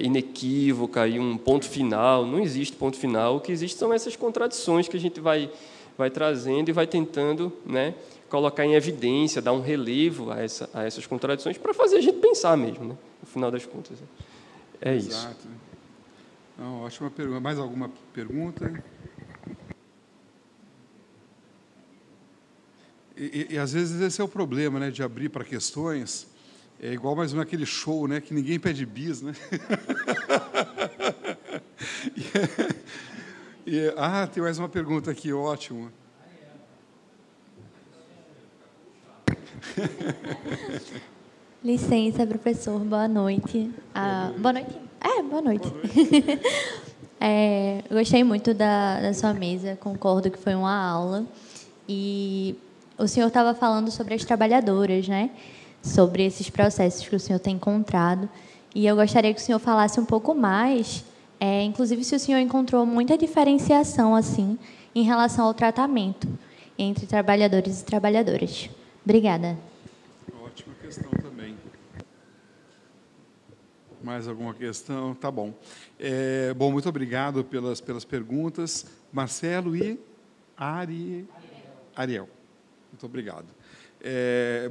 Inequívoca e um ponto final. Não existe ponto final. O que existe são essas contradições que a gente vai trazendo e vai tentando, né, colocar em evidência, dar um relevo a essas contradições para fazer a gente pensar mesmo, né? No final das contas. Exato. Isso. Não, ótima pergunta. Mais alguma pergunta? E às vezes esse é o problema, né, de abrir para questões. É igual mais um aquele show, né, que ninguém pede bis, né? Tem mais uma pergunta aqui, ótimo. Licença, professor, boa noite. Boa noite? Boa noite. Gostei muito da sua mesa, concordo que foi uma aula. E o senhor estava falando sobre as trabalhadoras, né? Sobre esses processos que o senhor tem encontrado. E eu gostaria que o senhor falasse um pouco mais, inclusive se o senhor encontrou muita diferenciação assim, em relação ao tratamento entre trabalhadores e trabalhadoras. Obrigada. Ótima questão também. Mais alguma questão? Tá bom. Bom, muito obrigado pelas perguntas. Marcelo e Ariel. Muito obrigado.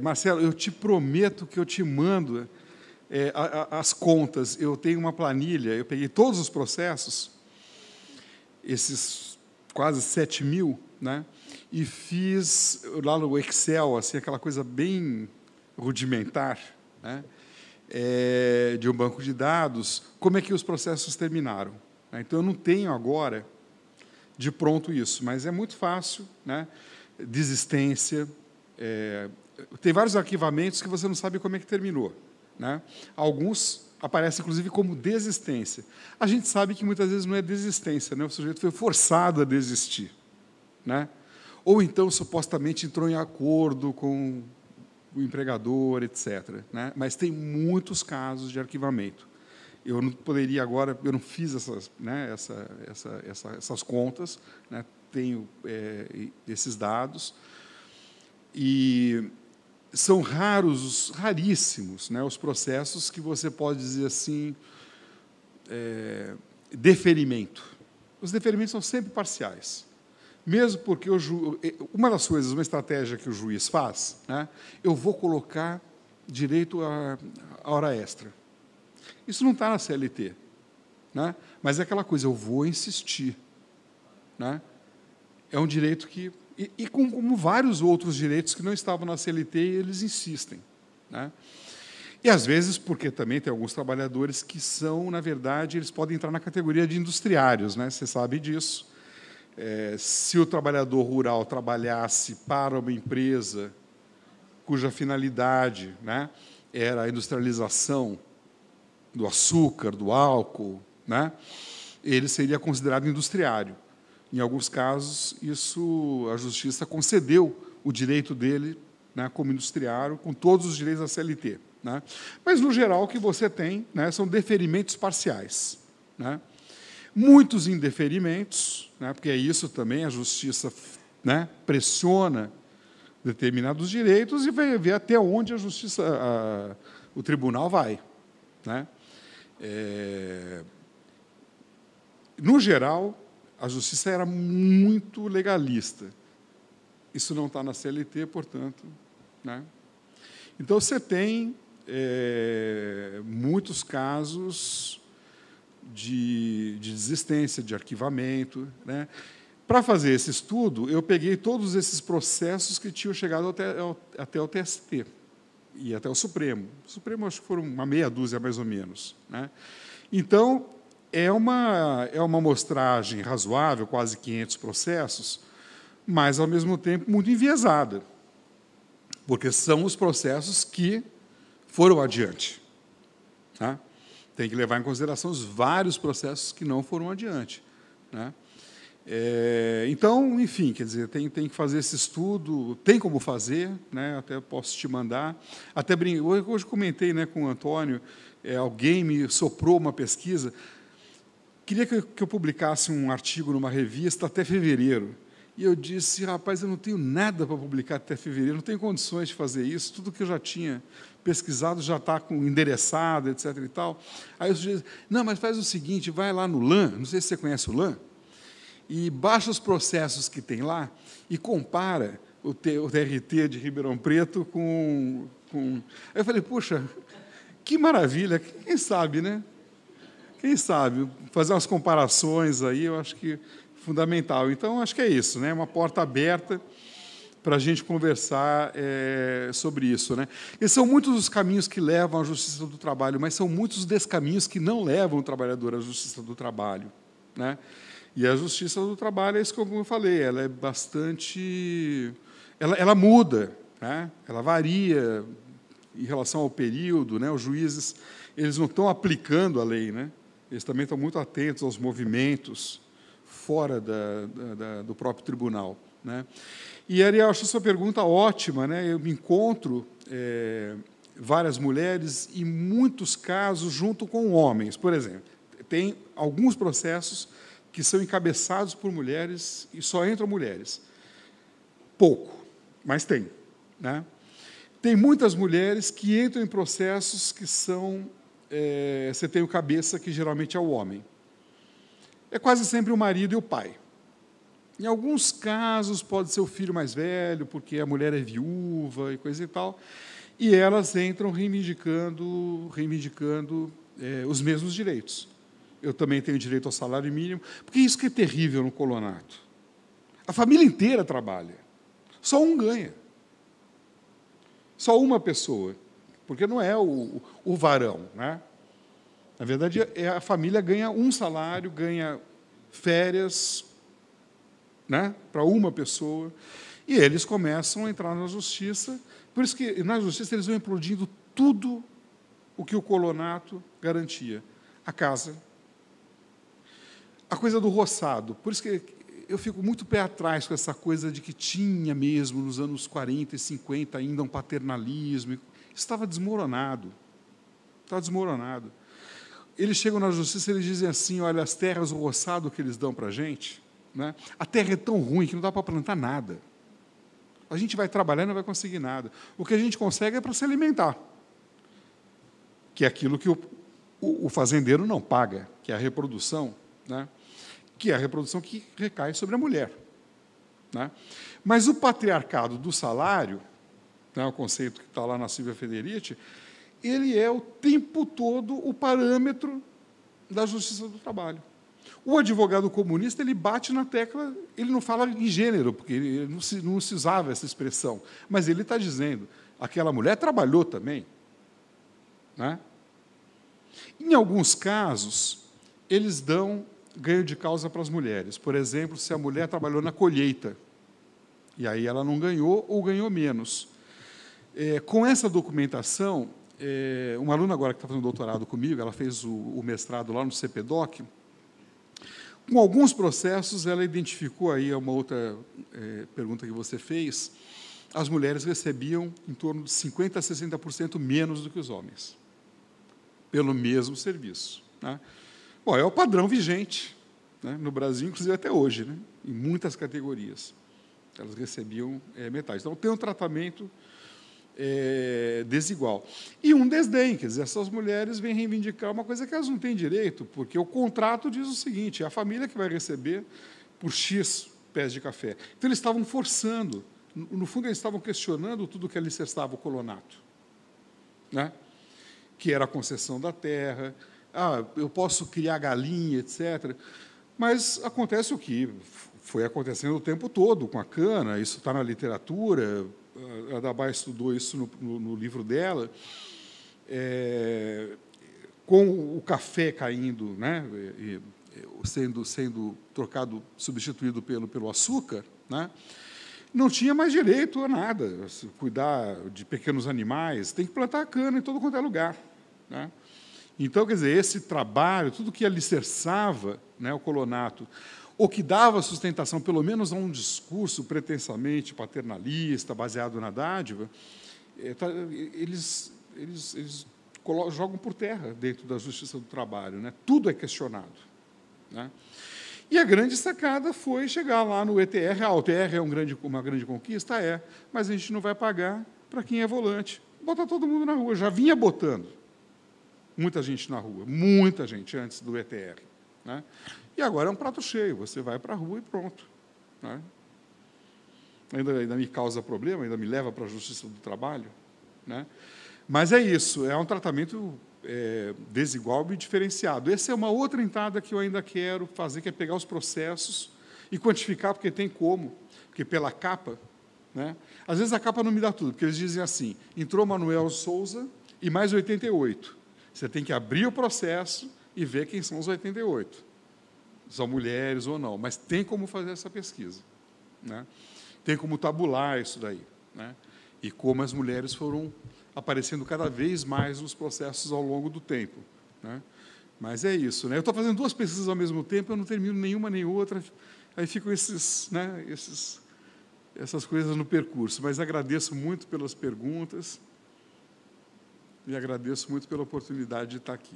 Marcelo, eu te prometo que eu te mando as contas. Eu tenho uma planilha, eu peguei todos os processos, esses quase 7.000, né? E fiz lá no Excel, assim, aquela coisa bem rudimentar, né? De um banco de dados, como é que os processos terminaram. Então, eu não tenho agora de pronto isso, mas é muito fácil, né? Desistência, tem vários arquivamentos que você não sabe como é que terminou, né? Alguns aparecem, inclusive, como desistência. A gente sabe que muitas vezes não é desistência, né? O sujeito foi forçado a desistir, né? Ou então, supostamente, entrou em acordo com o empregador, etc., né? Mas tem muitos casos de arquivamento. Eu não poderia agora, eu não fiz essas contas, né? Tenho esses dados, e são raríssimos, né, os processos que você pode dizer assim, deferimento. Os deferimentos são sempre parciais, mesmo porque uma das coisas, uma estratégia que o juiz faz, né, eu vou colocar direito à hora extra. Isso não está na CLT, né, mas é aquela coisa, eu vou insistir, né. É um direito que... como vários outros direitos que não estavam na CLT, eles insistem, né? E, às vezes, porque também tem alguns trabalhadores que são, na verdade, eles podem entrar na categoria de industriários, né? Você sabe disso. Se o trabalhador rural trabalhasse para uma empresa cuja finalidade, né, era a industrialização do açúcar, do álcool, né, ele seria considerado industriário. Em alguns casos, isso a Justiça concedeu o direito dele, né, como industriário, com todos os direitos da CLT. Né? Mas, no geral, o que você tem, né, são deferimentos parciais. Né? Muitos indeferimentos, né, porque é isso também, a Justiça, né, pressiona determinados direitos e vai ver até onde a Justiça, o tribunal vai. Né? No geral, a Justiça era muito legalista. Isso não está na CLT, portanto. Né? Então, você tem muitos casos de desistência, de arquivamento. Né? Para fazer esse estudo, eu peguei todos esses processos que tinham chegado até o TST e até o Supremo. O Supremo, acho que foram uma meia dúzia, mais ou menos. Né? Então, é uma amostragem razoável, quase 500 processos, mas, ao mesmo tempo, muito enviesada, porque são os processos que foram adiante. Tá? Tem que levar em consideração os vários processos que não foram adiante. Né? Então, enfim, quer dizer, tem que fazer esse estudo, tem como fazer, né? Até posso te mandar. Até hoje comentei, né, com o Antônio, alguém me soprou uma pesquisa, queria que eu publicasse um artigo numa revista até fevereiro. E eu disse, rapaz, eu não tenho nada para publicar até fevereiro, não tenho condições de fazer isso, tudo que eu já tinha pesquisado já está endereçado, etc. e tal. Aí eu disse, não, mas faz o seguinte, vai lá no LAN, não sei se você conhece o LAN, e baixa os processos que tem lá e compara o TRT de Ribeirão Preto com... Aí eu falei, puxa, que maravilha, quem sabe, né? Quem sabe, fazer umas comparações aí, eu acho que fundamental. Então, acho que é isso, né? Uma porta aberta para a gente conversar sobre isso. Né? E são muitos os caminhos que levam à justiça do trabalho, mas são muitos os descaminhos que não levam o trabalhador à justiça do trabalho. Né? E a justiça do trabalho é isso que eu falei, ela é bastante... Ela muda, né? Ela varia em relação ao período. Né? Os juízes eles não estão aplicando a lei, né? Eles também estão muito atentos aos movimentos fora do próprio tribunal. Né? E, Ariel, acho a sua pergunta ótima. Né? Eu me encontro várias mulheres, e muitos casos junto com homens. Por exemplo, tem alguns processos que são encabeçados por mulheres e só entram mulheres. Pouco, mas tem. Né? Tem muitas mulheres que entram em processos que são... você tem o cabeça, que geralmente é o homem. É quase sempre o marido e o pai. Em alguns casos, pode ser o filho mais velho, porque a mulher é viúva e coisa e tal, e elas entram reivindicando os mesmos direitos. Eu também tenho direito ao salário mínimo, porque isso que é terrível no colonato. A família inteira trabalha, só um ganha. Só uma pessoa, porque não é o varão. Né? Na verdade, a família ganha um salário, ganha férias, né, para uma pessoa, e eles começam a entrar na justiça. Por isso que, na justiça, eles vão implodindo tudo o que o colonato garantia. A casa, a coisa do roçado. Por isso que eu fico muito pé atrás com essa coisa de que tinha mesmo, nos anos 40 e 50, ainda um paternalismo. Isso estava desmoronado. Estava desmoronado. Eles chegam na justiça e eles dizem assim, olha, as terras, o roçado que eles dão para a gente, né, a terra é tão ruim que não dá para plantar nada. A gente vai trabalhar e não vai conseguir nada. O que a gente consegue é para se alimentar, que é aquilo que o fazendeiro não paga, que é a reprodução, né, que é a reprodução que recai sobre a mulher. Né. Mas o patriarcado do salário, né, o conceito que está lá na Silvia Federici, ele é o tempo todo o parâmetro da justiça do trabalho. O advogado comunista, ele bate na tecla, ele não fala em gênero, porque ele não se usava essa expressão, mas ele está dizendo, aquela mulher trabalhou também. né? Em alguns casos, eles dão ganho de causa para as mulheres. Por exemplo, se a mulher trabalhou na colheita, e aí ela não ganhou ou ganhou menos. Com essa documentação, uma aluna agora que está fazendo doutorado comigo, ela fez o mestrado lá no CPDOC, com alguns processos, ela identificou, aí uma outra pergunta que você fez, as mulheres recebiam em torno de 50% a 60% menos do que os homens, pelo mesmo serviço, né? Bom, é o padrão vigente, né, no Brasil, inclusive até hoje, né, em muitas categorias. Elas recebiam metade. Então, tem um tratamento desigual. E um desdém, quer dizer, essas mulheres vêm reivindicar uma coisa que elas não têm direito, porque o contrato diz o seguinte, é a família que vai receber por X pés de café. Então, eles estavam forçando, no fundo, eles estavam questionando tudo que alicerçava o colonato, né, que era a concessão da terra, eu posso criar galinha, etc. Mas acontece o que foi acontecendo o tempo todo com a cana, isso está na literatura, a Daba estudou isso no livro dela, com o café caindo, né, sendo trocado, substituído pelo açúcar, né, não tinha mais direito a nada, cuidar de pequenos animais, tem que plantar cana em todo quanto é lugar, né? Então, quer dizer, esse trabalho, tudo que alicerçava, né, o colonato, ou que dava sustentação, pelo menos, a um discurso pretensamente paternalista, baseado na dádiva, eles jogam por terra dentro da justiça do trabalho, né? Tudo é questionado, né? E a grande sacada foi chegar lá no ETR. O ETR é uma grande conquista? Mas a gente não vai pagar para quem é volante. Bota todo mundo na rua. Já vinha botando muita gente na rua, muita gente antes do ETR, né? E agora é um prato cheio, você vai para a rua e pronto, né? Ainda me causa problema, ainda me leva para a justiça do trabalho, né? Mas é isso, é um tratamento desigual e diferenciado. Essa é uma outra entrada que eu ainda quero fazer, que é pegar os processos e quantificar, porque tem como, porque pela capa, né? Às vezes a capa não me dá tudo, porque eles dizem assim, entrou Manuel Souza e mais 88. Você tem que abrir o processo e ver quem são os 88. São mulheres ou não, mas tem como fazer essa pesquisa, né? Tem como tabular isso daí, né? E como as mulheres foram aparecendo cada vez mais nos processos ao longo do tempo, né? Mas é isso, né? Eu estou fazendo duas pesquisas ao mesmo tempo, eu não termino nenhuma nem outra, aí ficam essas coisas no percurso. Mas agradeço muito pelas perguntas e agradeço muito pela oportunidade de estar aqui.